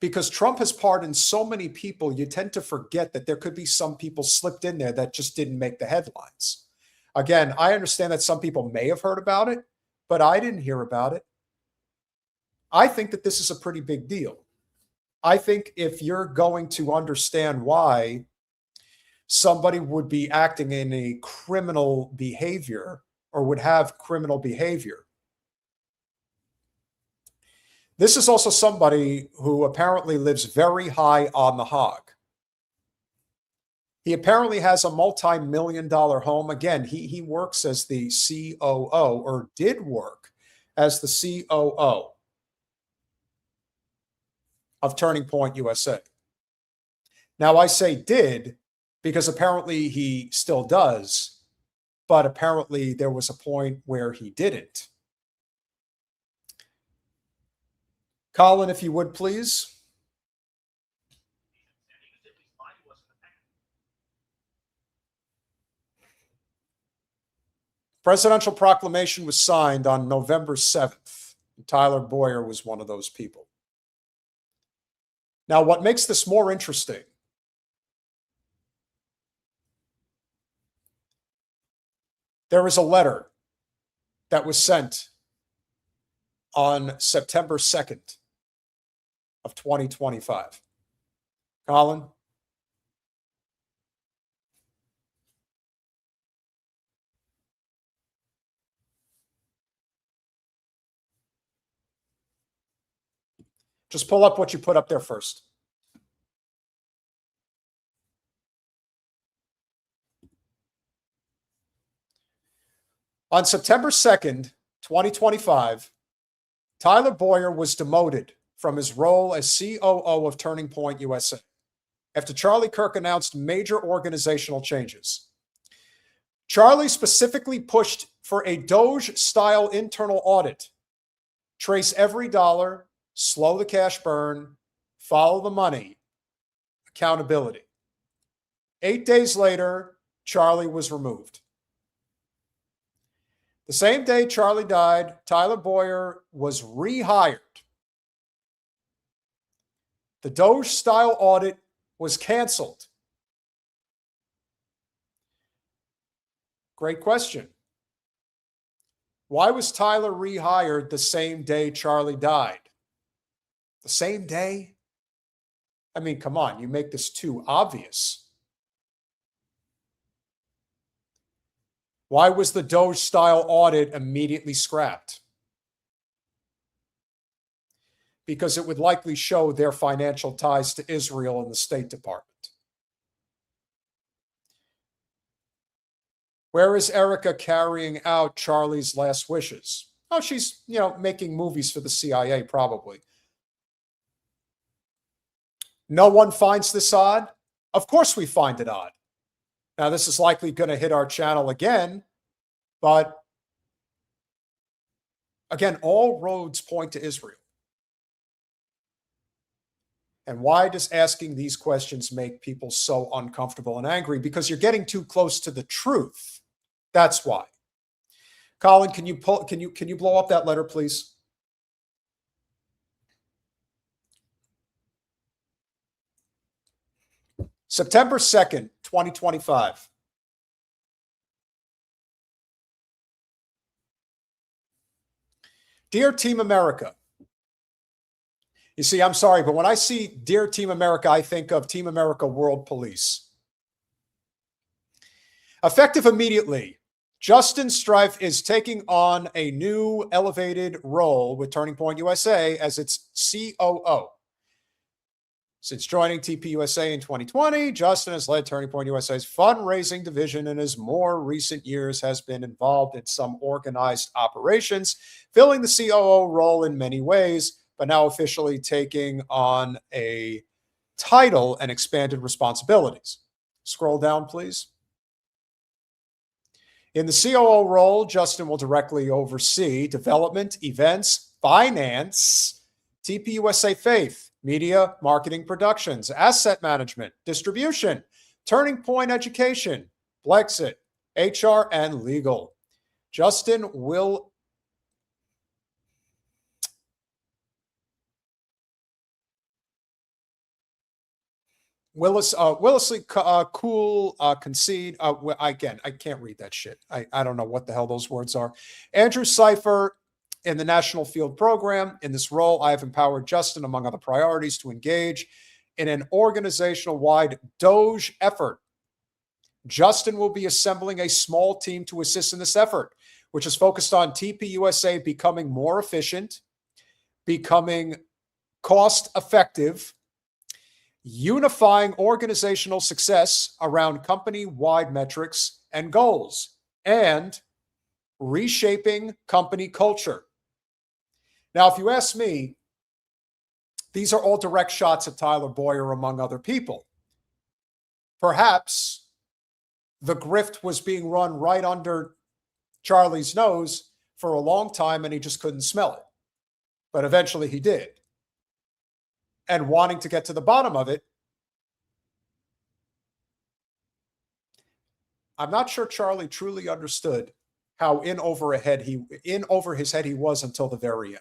Because Trump has pardoned so many people, you tend to forget that there could be some people slipped in there that just didn't make the headlines. Again, I understand that some people may have heard about it, but I didn't hear about it. I think that this is a pretty big deal. I think if you're going to understand why somebody would be acting in a criminal behavior or would have criminal behavior, this is also somebody who apparently lives very high on the hog. He apparently has a multi-million-dollar home. Again, he works as the COO, or did work as the COO of Turning Point USA. Now, I say did because apparently he still does, but apparently there was a point where he didn't. Colin, if you would, please. Presidential proclamation was signed on November 7th. Tyler Bowyer was one of those people. Now, what makes this more interesting there is a letter that was sent on September 2nd of 2025. Colin? Just pull up what you put up there first. On September 2nd, 2025, Tyler Bowyer was demoted from his role as COO of Turning Point USA after Charlie Kirk announced major organizational changes. Charlie specifically pushed for a Doge-style internal audit, trace every dollar, slow the cash burn, follow the money, accountability. 8 days later, Charlie was removed. The same day Charlie died, Tyler Bowyer was rehired. The Doge-style audit was canceled. Great question. Why was Tyler rehired the same day Charlie died? The same day? I mean, come on, you make this too obvious. Why was the Doge-style audit immediately scrapped? Because it would likely show their financial ties to Israel and the State Department. Where is Erika carrying out Charlie's last wishes? Oh, she's, making movies for the CIA, probably. No one finds this odd? Of course we find it odd. Now, this is likely going to hit our channel again, but again, all roads point to Israel. And why does asking these questions make people so uncomfortable and angry? Because you're getting too close to the truth. That's why. Colin, can you blow up that letter, please? September 2nd, 2025. Dear Team America. You see, I'm sorry, but when I see Dear Team America, I think of Team America World Police. Effective immediately, Justin Strife is taking on a new elevated role with Turning Point USA as its COO. Since joining TPUSA in 2020, Justin has led Turning Point USA's fundraising division and in his more recent years has been involved in some organized operations, filling the COO role in many ways, but now officially taking on a title and expanded responsibilities. Scroll down, please. In the COO role, Justin will directly oversee development, events, finance, TPUSA Faith, media, marketing, productions, asset management, distribution, Turning Point education, Blexit, HR, and legal. Justin will concede. Again, I can't read that shit. I don't know what the hell those words are. Andrew Cipher in the National Field Program. In this role, I have empowered Justin, among other priorities, to engage in an organizational-wide Doge effort. Justin will be assembling a small team to assist in this effort, which is focused on TPUSA becoming more efficient, becoming cost-effective, unifying organizational success around company-wide metrics and goals, and reshaping company culture. Now, if you ask me, these are all direct shots at Tyler Bowyer, among other people. Perhaps the grift was being run right under Charlie's nose for a long time and he just couldn't smell it. But eventually he did. And wanting to get to the bottom of it, I'm not sure Charlie truly understood how in over his head he was until the very end.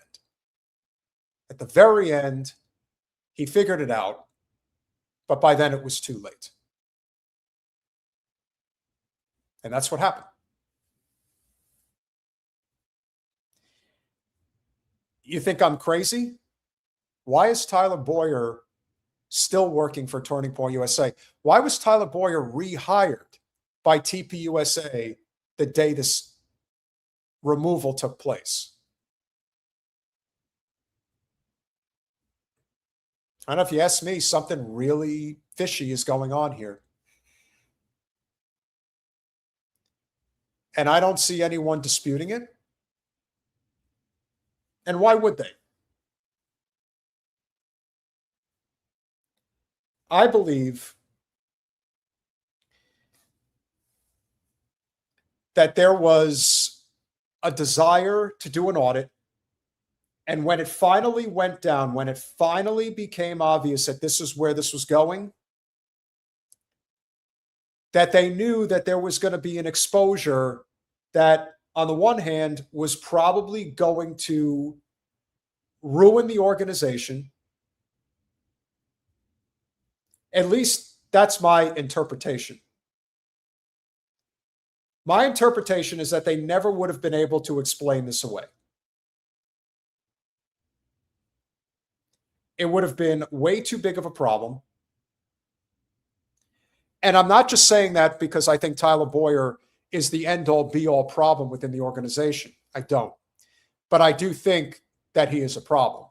At the very end, he figured it out, but by then it was too late. And that's what happened. You think I'm crazy? Why is Tyler Bowyer still working for Turning Point USA? Why was Tyler Bowyer rehired by TPUSA the day this removal took place? I don't know, if you ask me, something really fishy is going on here. And I don't see anyone disputing it. And why would they? I believe that there was a desire to do an audit. And when it finally went down, when it finally became obvious that this is where this was going, that they knew that there was going to be an exposure that, on the one hand, was probably going to ruin the organization. At least that's my interpretation. My interpretation is that they never would have been able to explain this away. It would have been way too big of a problem. And I'm not just saying that because I think Tyler Bowyer is the end-all, be-all problem within the organization. I don't. But I do think that he is a problem.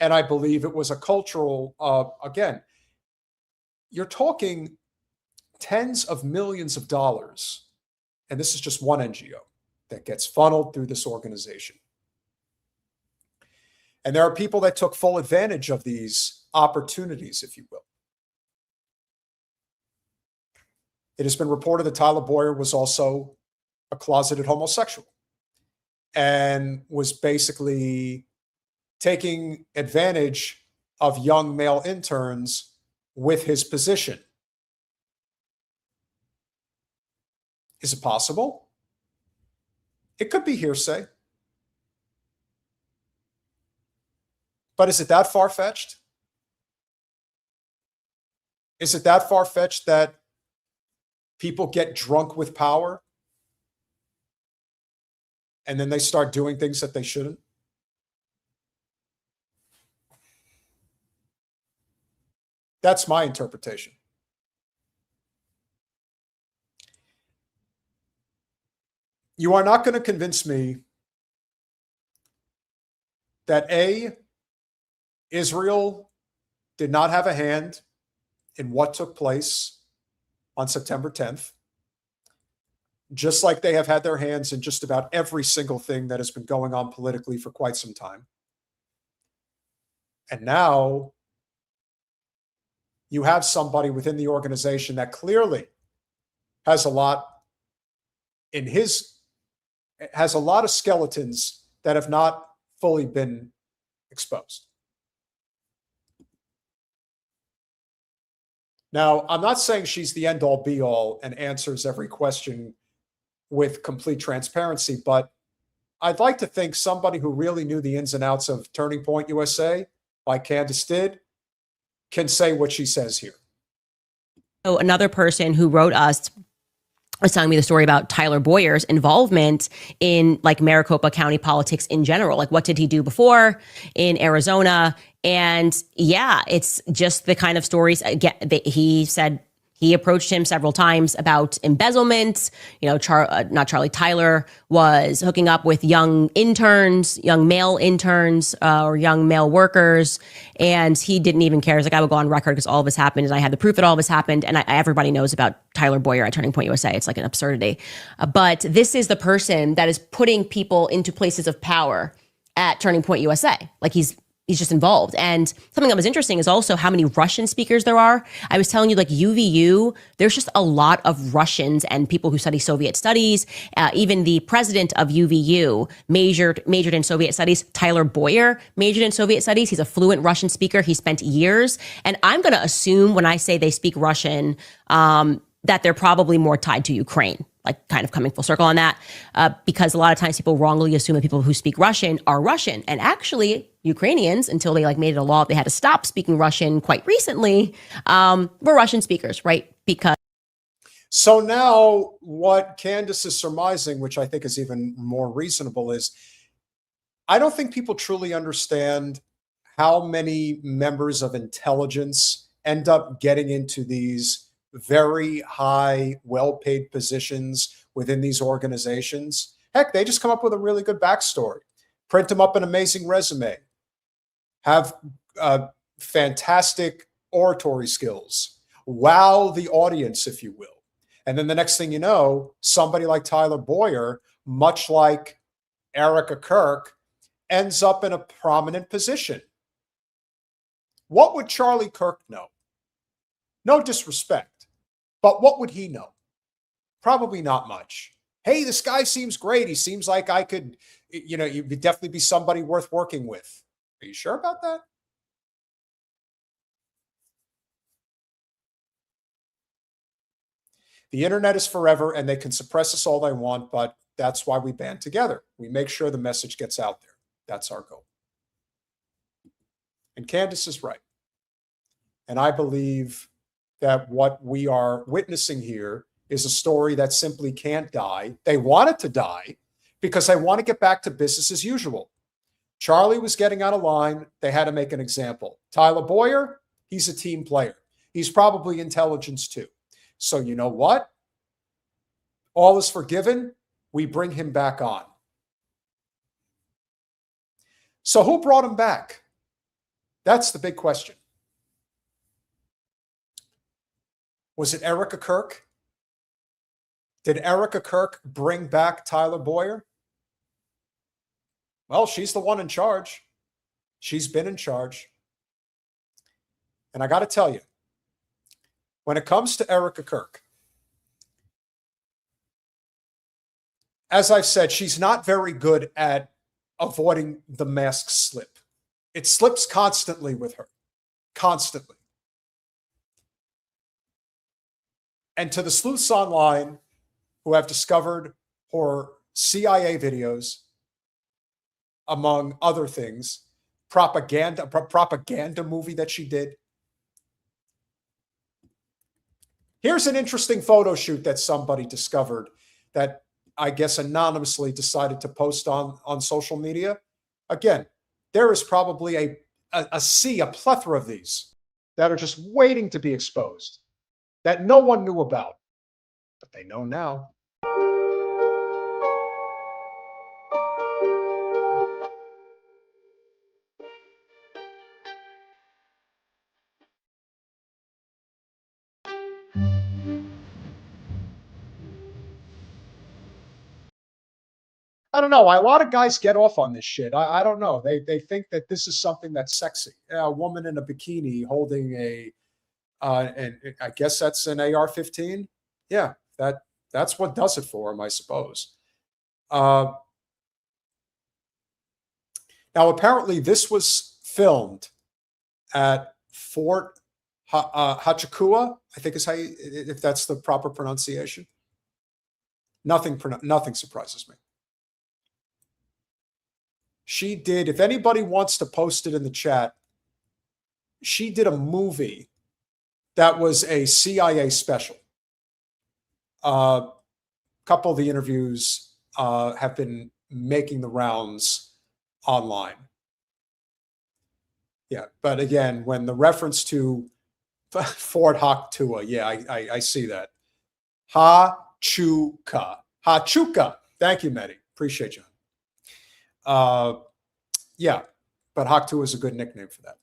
And I believe it was a cultural, again, you're talking tens of millions of dollars, and this is just one NGO that gets funneled through this organization. And there are people that took full advantage of these opportunities, if you will. It has been reported that Tyler Bowyer was also a closeted homosexual and was basically taking advantage of young male interns with his position. Is it possible? It could be hearsay. But is it that far-fetched? Is it that far-fetched that people get drunk with power and then they start doing things that they shouldn't? That's my interpretation. You are not going to convince me that A, Israel did not have a hand in what took place on September 10th, just like they have had their hands in just about every single thing that has been going on politically for quite some time. And now you have somebody within the organization that clearly has a lot of skeletons that have not fully been exposed. Now, I'm not saying she's the end-all be-all and answers every question with complete transparency, but I'd like to think somebody who really knew the ins and outs of Turning Point USA, like Candace did, can say what she says here. So another person who wrote us was telling me the story about Tyler Bowyer's involvement in like Maricopa County politics in general. Like, what did he do before in Arizona? And yeah, it's just the kind of stories. Again, he said he approached him several times about embezzlement. You know, Tyler was hooking up with young interns, young male interns, or young male workers. And he didn't even care. He's like, I would go on record because all of this happened. And I had the proof that all of this happened. And everybody knows about Tyler Bowyer at Turning Point USA. It's like an absurdity. But this is the person that is putting people into places of power at Turning Point USA. Like he's just involved. And something that was interesting is also how many Russian speakers there are. I was telling you, like UVU, there's just a lot of Russians and people who study Soviet studies. Even the president of UVU majored in Soviet studies. Tyler Bowyer majored in Soviet studies. He's a fluent Russian speaker. He spent years. And I'm going to assume when I say they speak Russian, that they're probably more tied to Ukraine, like kind of coming full circle on that, because a lot of times people wrongly assume that people who speak Russian are Russian. And actually, Ukrainians, until they like made it a law, they had to stop speaking Russian quite recently, were Russian speakers, right? Because. So now what Candace is surmising, which I think is even more reasonable, is I don't think people truly understand how many members of intelligence end up getting into these very high, well-paid positions within these organizations. Heck, they just come up with a really good backstory, print them up an amazing resume, have fantastic oratory skills, wow the audience, if you will. And then the next thing you know, somebody like Tyler Bowyer, much like Erika Kirk, ends up in a prominent position. What would Charlie Kirk know? No disrespect. But what would he know? Probably not much. Hey, this guy seems great. He seems like I could, you'd definitely be somebody worth working with. Are you sure about that? The internet is forever and they can suppress us all they want, but that's why we band together. We make sure the message gets out there. That's our goal. And Candace is right. And I believe that what we are witnessing here is a story that simply can't die. They want it to die because they want to get back to business as usual. Charlie was getting out of line. They had to make an example. Tyler Bowyer, he's a team player. He's probably intelligence too. So you know what? All is forgiven. We bring him back on. So who brought him back? That's the big question. Was it Erika Kirk? Did Erika Kirk bring back Tyler Bowyer? Well, she's the one in charge. She's been in charge. And I got to tell you, when it comes to Erika Kirk, as I've said, she's not very good at avoiding the mask slip. It slips constantly with her, constantly. And to the sleuths online who have discovered her CIA videos, among other things, propaganda movie that she did. Here's an interesting photo shoot that somebody discovered that I guess anonymously decided to post on social media. Again, there is probably a plethora of these. that are just waiting to be exposed, that no one knew about, but they know now. I don't know. A lot of guys get off on this shit. I don't know. They think that this is something that's sexy. A woman in a bikini holding and I guess that's an AR-15. Yeah, that's what does it for him, I suppose. Now, apparently, this was filmed at Fort Hachikua, I think is if that's the proper pronunciation. Nothing surprises me. She did, if anybody wants to post it in the chat, she did a movie that was a CIA special. A couple of the interviews have been making the rounds online. Yeah, but again, when the reference to Fort Hachikua, yeah, I see that. Hachuka. Thank you, Mehdi. Appreciate you. Yeah, but Hachikua is a good nickname for that.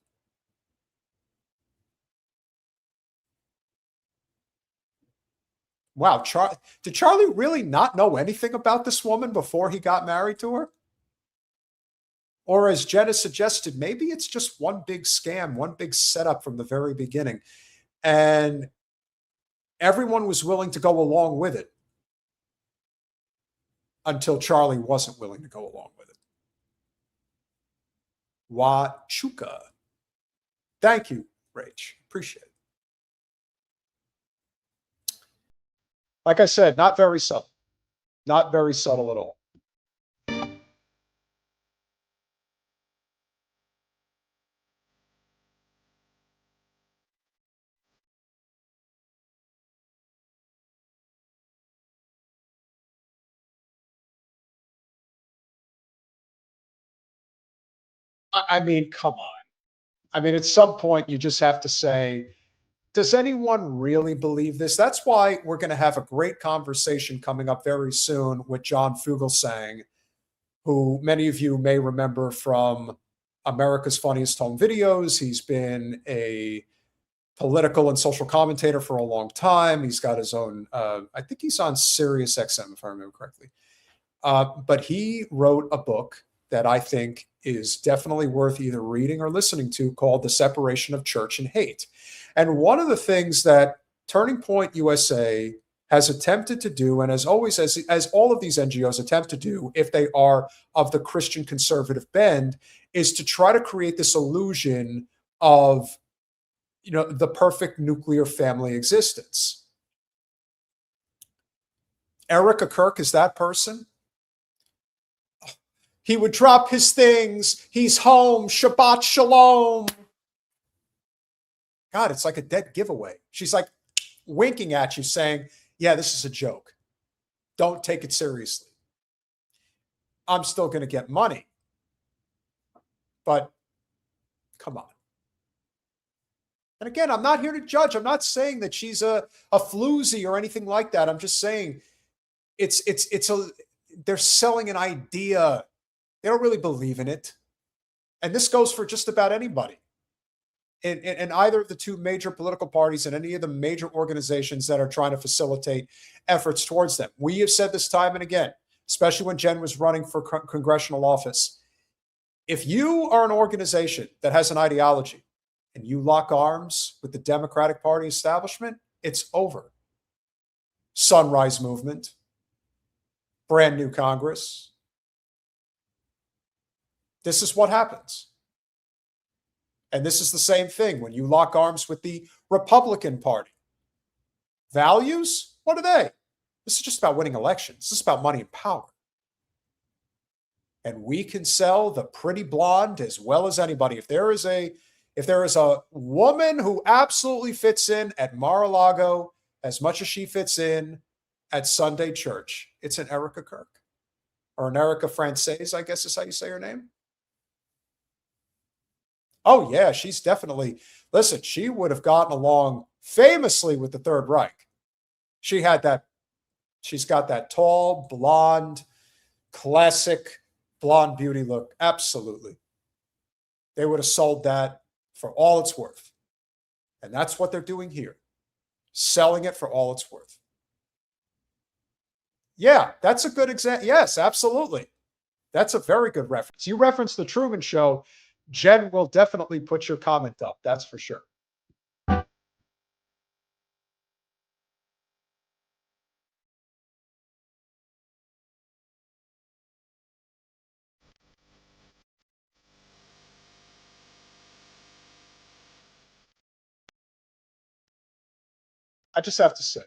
Wow, did Charlie really not know anything about this woman before he got married to her? Or as Jenna suggested, maybe it's just one big scam, one big setup from the very beginning. And everyone was willing to go along with it until Charlie wasn't willing to go along with it. Wachuka. Thank you, Rach. Appreciate it. Like I said, not very subtle. Not very subtle at all. I mean, come on. I mean, at some point, you just have to say, does anyone really believe this? That's why we're going to have a great conversation coming up very soon with John Fugelsang, who many of you may remember from America's Funniest Home Videos. He's been a political and social commentator for a long time. He's got his own, I think he's on Sirius XM, if I remember correctly. But he wrote a book that I think is definitely worth either reading or listening to, called The Separation of Church and Hate. And one of the things that Turning Point USA has attempted to do, and as always, as all of these NGOs attempt to do, if they are of the Christian conservative bend, is to try to create this illusion of, you know, the perfect nuclear family existence. Erika Kirk is that person. He would drop his things. He's home. Shabbat shalom. God, it's like a dead giveaway. She's like winking at you saying, yeah, this is a joke. Don't take it seriously. I'm still going to get money. But come on. And again, I'm not here to judge. I'm not saying that she's a floozy or anything like that. I'm just saying they're selling an idea. They don't really believe in it. And this goes for just about anybody in either of the two major political parties and any of the major organizations that are trying to facilitate efforts towards them. We have said this time and again, especially when Jen was running for congressional office. If you are an organization that has an ideology and you lock arms with the Democratic Party establishment, it's over. Sunrise Movement, brand new Congress. This is what happens. And this is the same thing when you lock arms with the Republican Party. Values? What are they? This is just about winning elections. This is about money and power. And we can sell the pretty blonde as well as anybody. If there is a woman who absolutely fits in at Mar-a-Lago as much as she fits in at Sunday Church, it's an Erika Kirk. Or an Erika Francaise, I guess is how you say her name. Oh, yeah, she's definitely Listen, she would have gotten along famously with the Third Reich. She's got that tall, blonde, classic blonde beauty look. Absolutely. They would have sold that for all it's worth. And that's what they're doing here. Selling it for all it's worth. Yeah, that's a good example. Yes, absolutely. That's a very good reference. You referenced The Truman Show. Jen will definitely put your comment up. That's for sure. I just have to say,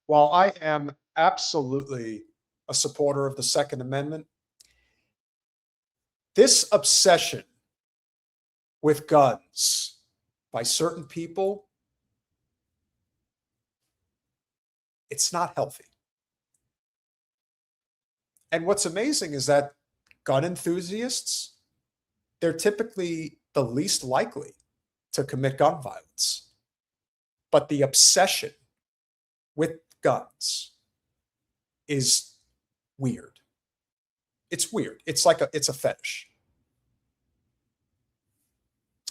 while I am absolutely a supporter of the Second Amendment, this obsession with guns by certain people, it's not healthy. And what's amazing is that gun enthusiasts, they're typically the least likely to commit gun violence. But the obsession with guns is weird. It's weird. It's a fetish.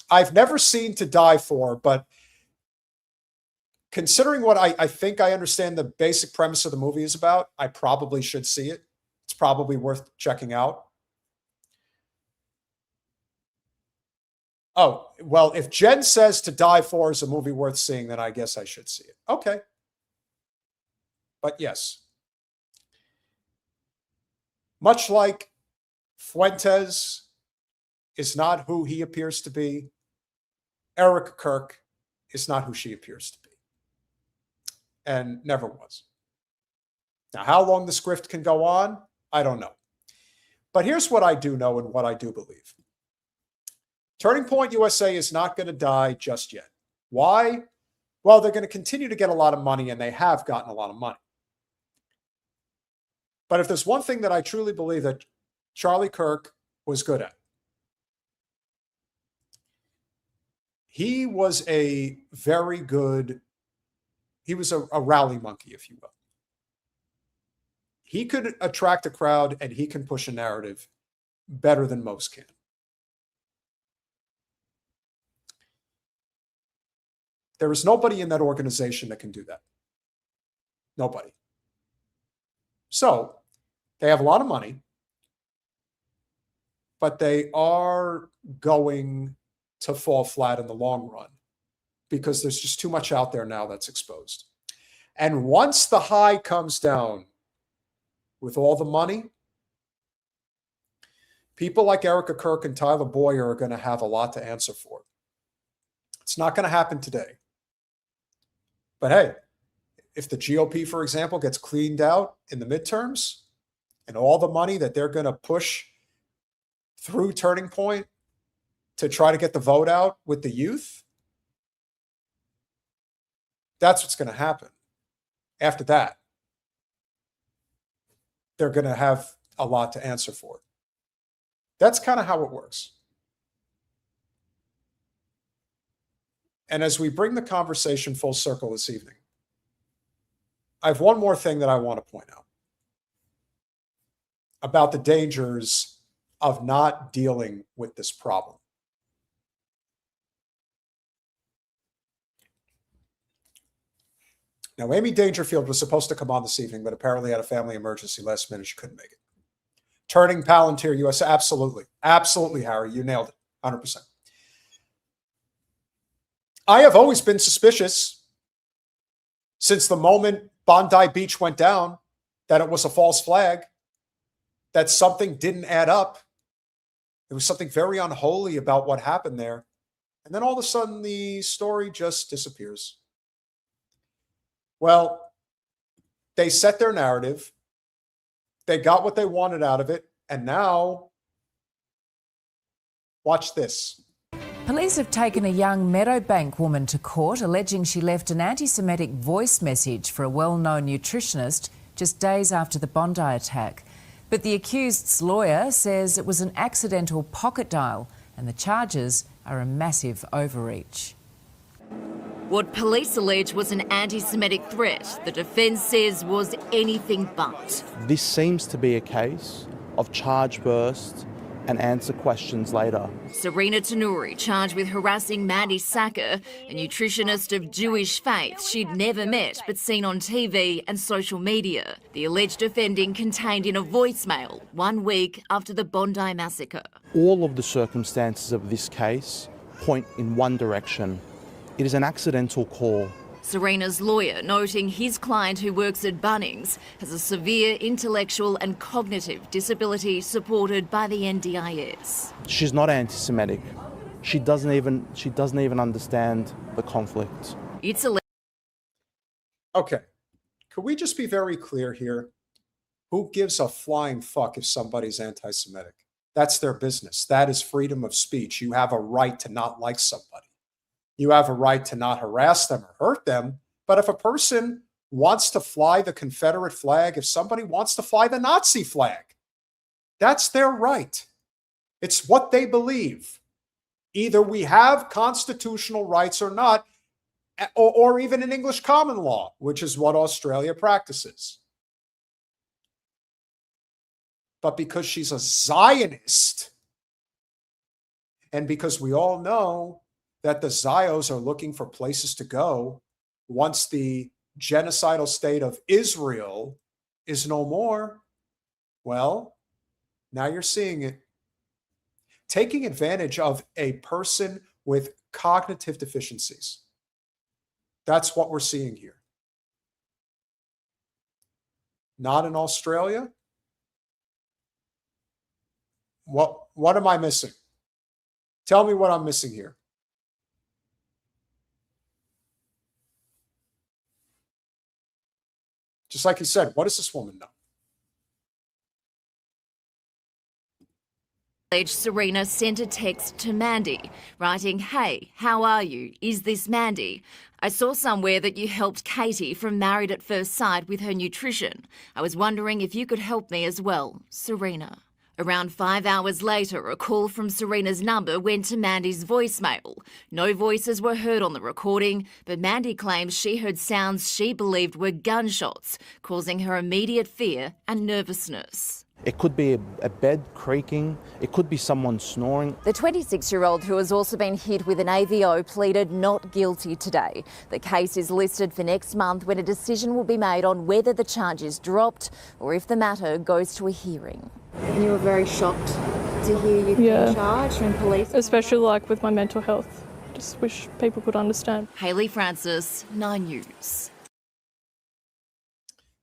I've never seen To Die For, but considering what I think I understand the basic premise of the movie is about, I probably should see it. It's probably worth checking out. Oh, well, if Jen says To Die For is a movie worth seeing, then I guess I should see it. Okay. But yes. Much like Fuentes is not who he appears to be, Erika Kirk is not who she appears to be. And never was. Now, how long the script can go on, I don't know. But here's what I do know and what I do believe. Turning Point USA is not going to die just yet. Why? Well, they're going to continue to get a lot of money, and they have gotten a lot of money. But if there's one thing that I truly believe that Charlie Kirk was good at, he was a very good, he was a rally monkey, if you will. He could attract a crowd, and he can push a narrative better than most can. There is nobody in that organization that can do that. Nobody. So they have a lot of money, but they are going to fall flat in the long run because there's just too much out there now that's exposed. And once the high comes down with all the money, people like Erika Kirk and Tyler Bowyer are going to have a lot to answer for. It's not going to happen today. But hey, if the GOP, for example, gets cleaned out in the midterms and all the money that they're going to push through Turning Point to try to get the vote out with the youth, that's what's going to happen. After that, they're going to have a lot to answer for. That's kind of how it works. And as we bring the conversation full circle this evening, I have one more thing that I want to point out about the dangers of not dealing with this problem. Now, Amy Dangerfield was supposed to come on this evening, but apparently had a family emergency last minute. She couldn't make it. Turning Palantir USA, absolutely. Absolutely, Harry. You nailed it, 100%. I have always been suspicious since the moment Bondi Beach went down that it was a false flag, that something didn't add up. There was something very unholy about what happened there. And then all of a sudden, the story just disappears. Well, they set their narrative. They got what they wanted out of it. And now, watch this. Police have taken a young Meadowbank woman to court, alleging she left an anti-Semitic voice message for a well-known nutritionist just days after the Bondi attack. But the accused's lawyer says it was an accidental pocket dial and the charges are a massive overreach. What police allege was an anti-Semitic threat, the defence says was anything but. This seems to be a case of charge first and answer questions later. Serena Tanuri charged with harassing Mandy Sacker, a nutritionist of Jewish faith she'd never met but seen on TV and social media. The alleged offending contained in a voicemail 1 week after the Bondi massacre. All of the circumstances of this case point in one direction. It is an accidental call. Serena's lawyer noting his client, who works at Bunnings, has a severe intellectual and cognitive disability supported by the NDIS. She's not anti-Semitic. She doesn't even understand the conflict. It's a Okay. Could we just be very clear here? Who gives a flying fuck if somebody's anti-Semitic? That's their business. That is freedom of speech. You have a right to not like somebody. You have a right to not harass them or hurt them. But if a person wants to fly the Confederate flag, if somebody wants to fly the Nazi flag, that's their right. It's what they believe. Either we have constitutional rights or not, or even in English common law, which is what Australia practices. But because she's a Zionist, and because we all know that the Zios are looking for places to go once the genocidal state of Israel is no more, well, now you're seeing it. Taking advantage of a person with cognitive deficiencies. That's what we're seeing here. Not in Australia. What am I missing? Tell me what I'm missing here. Just like he said, what does this woman know? Serena sent a text to Mandy, writing, "Hey, how are you? Is this Mandy? I saw somewhere that you helped Katie from Married at First Sight with her nutrition. I was wondering if you could help me as well, Serena." Around 5 hours later, a call from Serena's number went to Mandy's voicemail. No voices were heard on the recording, but Mandy claims she heard sounds she believed were gunshots, causing her immediate fear and nervousness. It could be a bed creaking. It could be someone snoring. The 26-year-old, who has also been hit with an AVO, pleaded not guilty today. The case is listed for next month, when a decision will be made on whether the charge is dropped or if the matter goes to a hearing. And you were very shocked to hear you've been charged from police? Especially like with my mental health. Just wish people could understand. Hayley Francis, 9 News.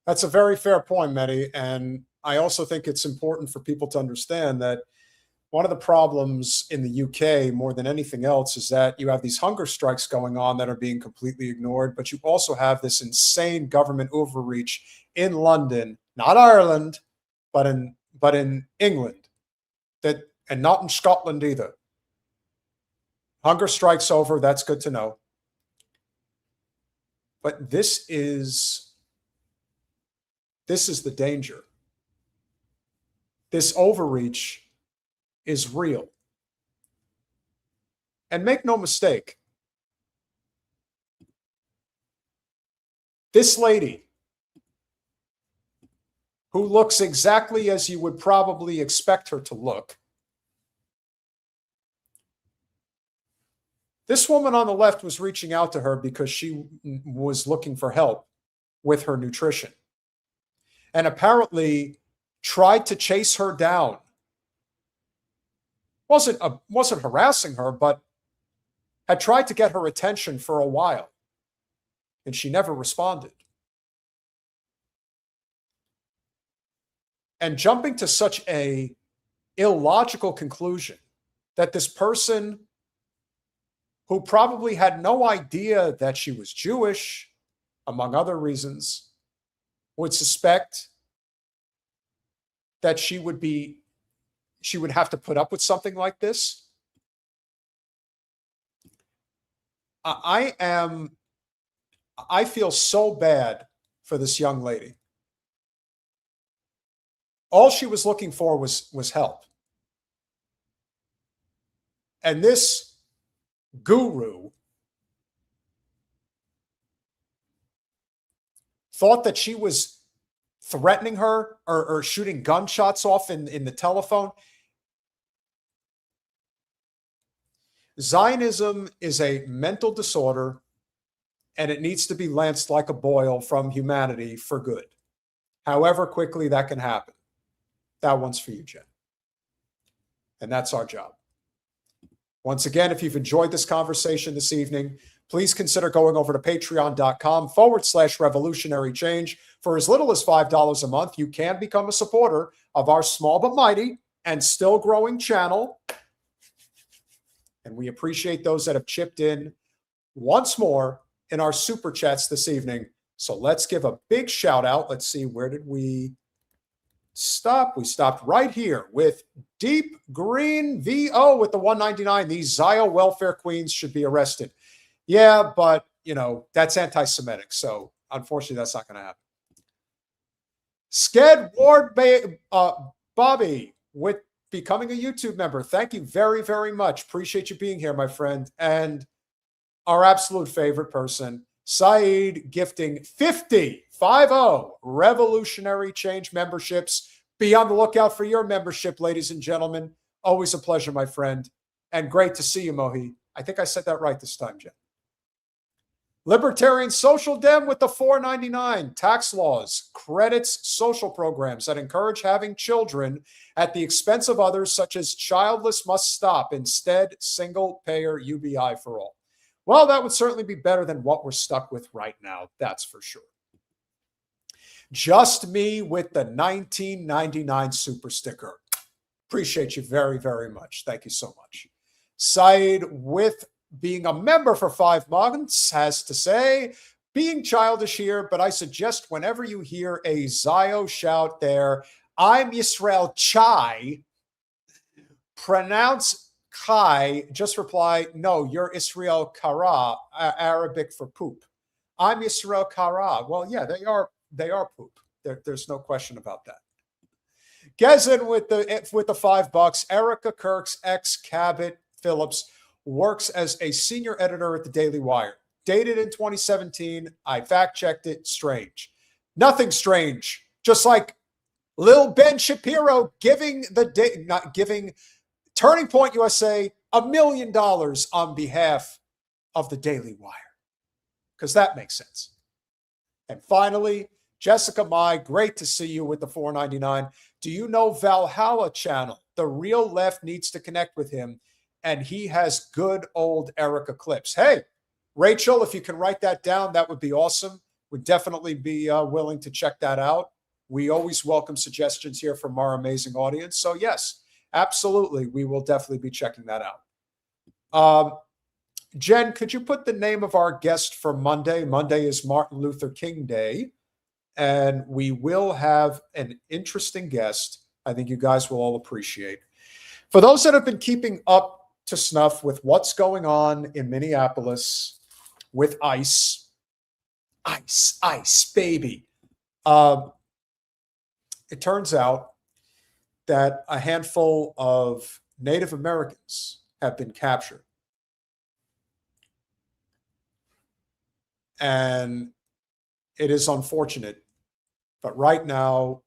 That's a very fair point, Mehdi. And I also think it's important for people to understand that one of the problems in the UK, more than anything else, is that you have these hunger strikes going on that are being completely ignored, but you also have this insane government overreach in London, not Ireland, but in England, and not in Scotland either. Hunger strikes over, that's good to know. But this is the danger. This overreach is real. And make no mistake, this lady, who looks exactly as you would probably expect her to look, this woman on the left was reaching out to her because she was looking for help with her nutrition, and apparently tried to chase her down. Wasn't harassing her, but had tried to get her attention for a while, and she never responded. And jumping to such a illogical conclusion that this person, who probably had no idea that she was Jewish, among other reasons, would suspect that she would have to put up with something like this. I feel so bad for this young lady. All she was looking for was help. And this guru thought that she was threatening her or shooting gunshots off in the telephone. Zionism is a mental disorder, and it needs to be lanced like a boil from humanity for good. However quickly that can happen. That one's for you, Jen. And that's our job. Once again, if you've enjoyed this conversation this evening, please consider going over to patreon.com/revolutionary change. For as little as $5 a month, you can become a supporter of our small but mighty and still growing channel. And we appreciate those that have chipped in once more in our super chats this evening. So let's give a big shout out. Let's see, where did we stop? We stopped right here with Deep Green VO with the 199. These Zio welfare queens should be arrested. Yeah, but, that's anti-Semitic. So unfortunately, that's not going to happen. Sked Ward Bobby with becoming a YouTube member. Thank you very, very much. Appreciate you being here, my friend. And our absolute favorite person, Saeed, gifting 50 Revolutionary Change memberships. Be on the lookout for your membership, ladies and gentlemen. Always a pleasure, my friend. And great to see you, Mohi. I think I said that right this time, Jen. Libertarian Social Dem with the $4.99. Tax laws credits social programs that encourage having children at the expense of others, such as childless must stop. Instead, single-payer UBI for all. Well, that would certainly be better than what we're stuck with right now. That's for sure. Just Me with the 1999 super sticker. Appreciate you very, very much. Thank you so much. Saeed with being a member for 5 months has to say, being childish here, but I suggest whenever you hear a Zio shout there, I'm Yisrael Chai, pronounce Kai, just reply, no, you're Israel Kara, Arabic for poop. I'm Yisrael Kara. Well, yeah, they are poop. There's no question about that. Gezin with the $5. Erika Kirk's ex Cabot Phillips works as a senior editor at the Daily Wire. Dated in 2017. I fact-checked it. Strange. Nothing strange. Just like Lil Ben Shapiro giving Turning Point USA $1 million on behalf of the Daily Wire. Because that makes sense. And finally, Jessica Mai, great to see you with the $4.99. Do you know Valhalla Channel? The real left needs to connect with him, and he has good old Erika clips. Hey, Rachel, if you can write that down, that would be awesome. We'd definitely be willing to check that out. We always welcome suggestions here from our amazing audience. So yes, absolutely, we will definitely be checking that out. Jen, could you put the name of our guest for Monday? Monday is Martin Luther King Day, and we will have an interesting guest I think you guys will all appreciate. For those that have been keeping up to snuff with what's going on in Minneapolis with ICE, baby. It turns out that a handful of Native Americans have been captured. And it is unfortunate, but right now,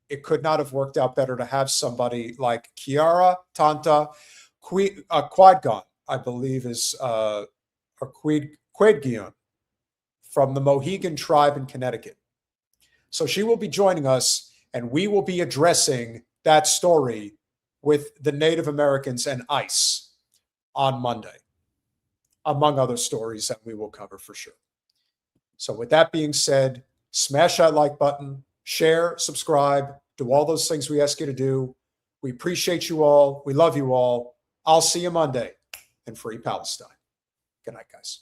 it could not have worked out better to have somebody like Kiara Tanta Quadgon, I believe is, or Quadgion, from the Mohegan tribe in Connecticut. So she will be joining us, and we will be addressing that story with the Native Americans and ICE on Monday, among other stories that we will cover for sure. So with that being said, smash that like button, share, subscribe, do all those things we ask you to do. We appreciate you all. We love you all. I'll see you Monday, and free Palestine. Good night, guys.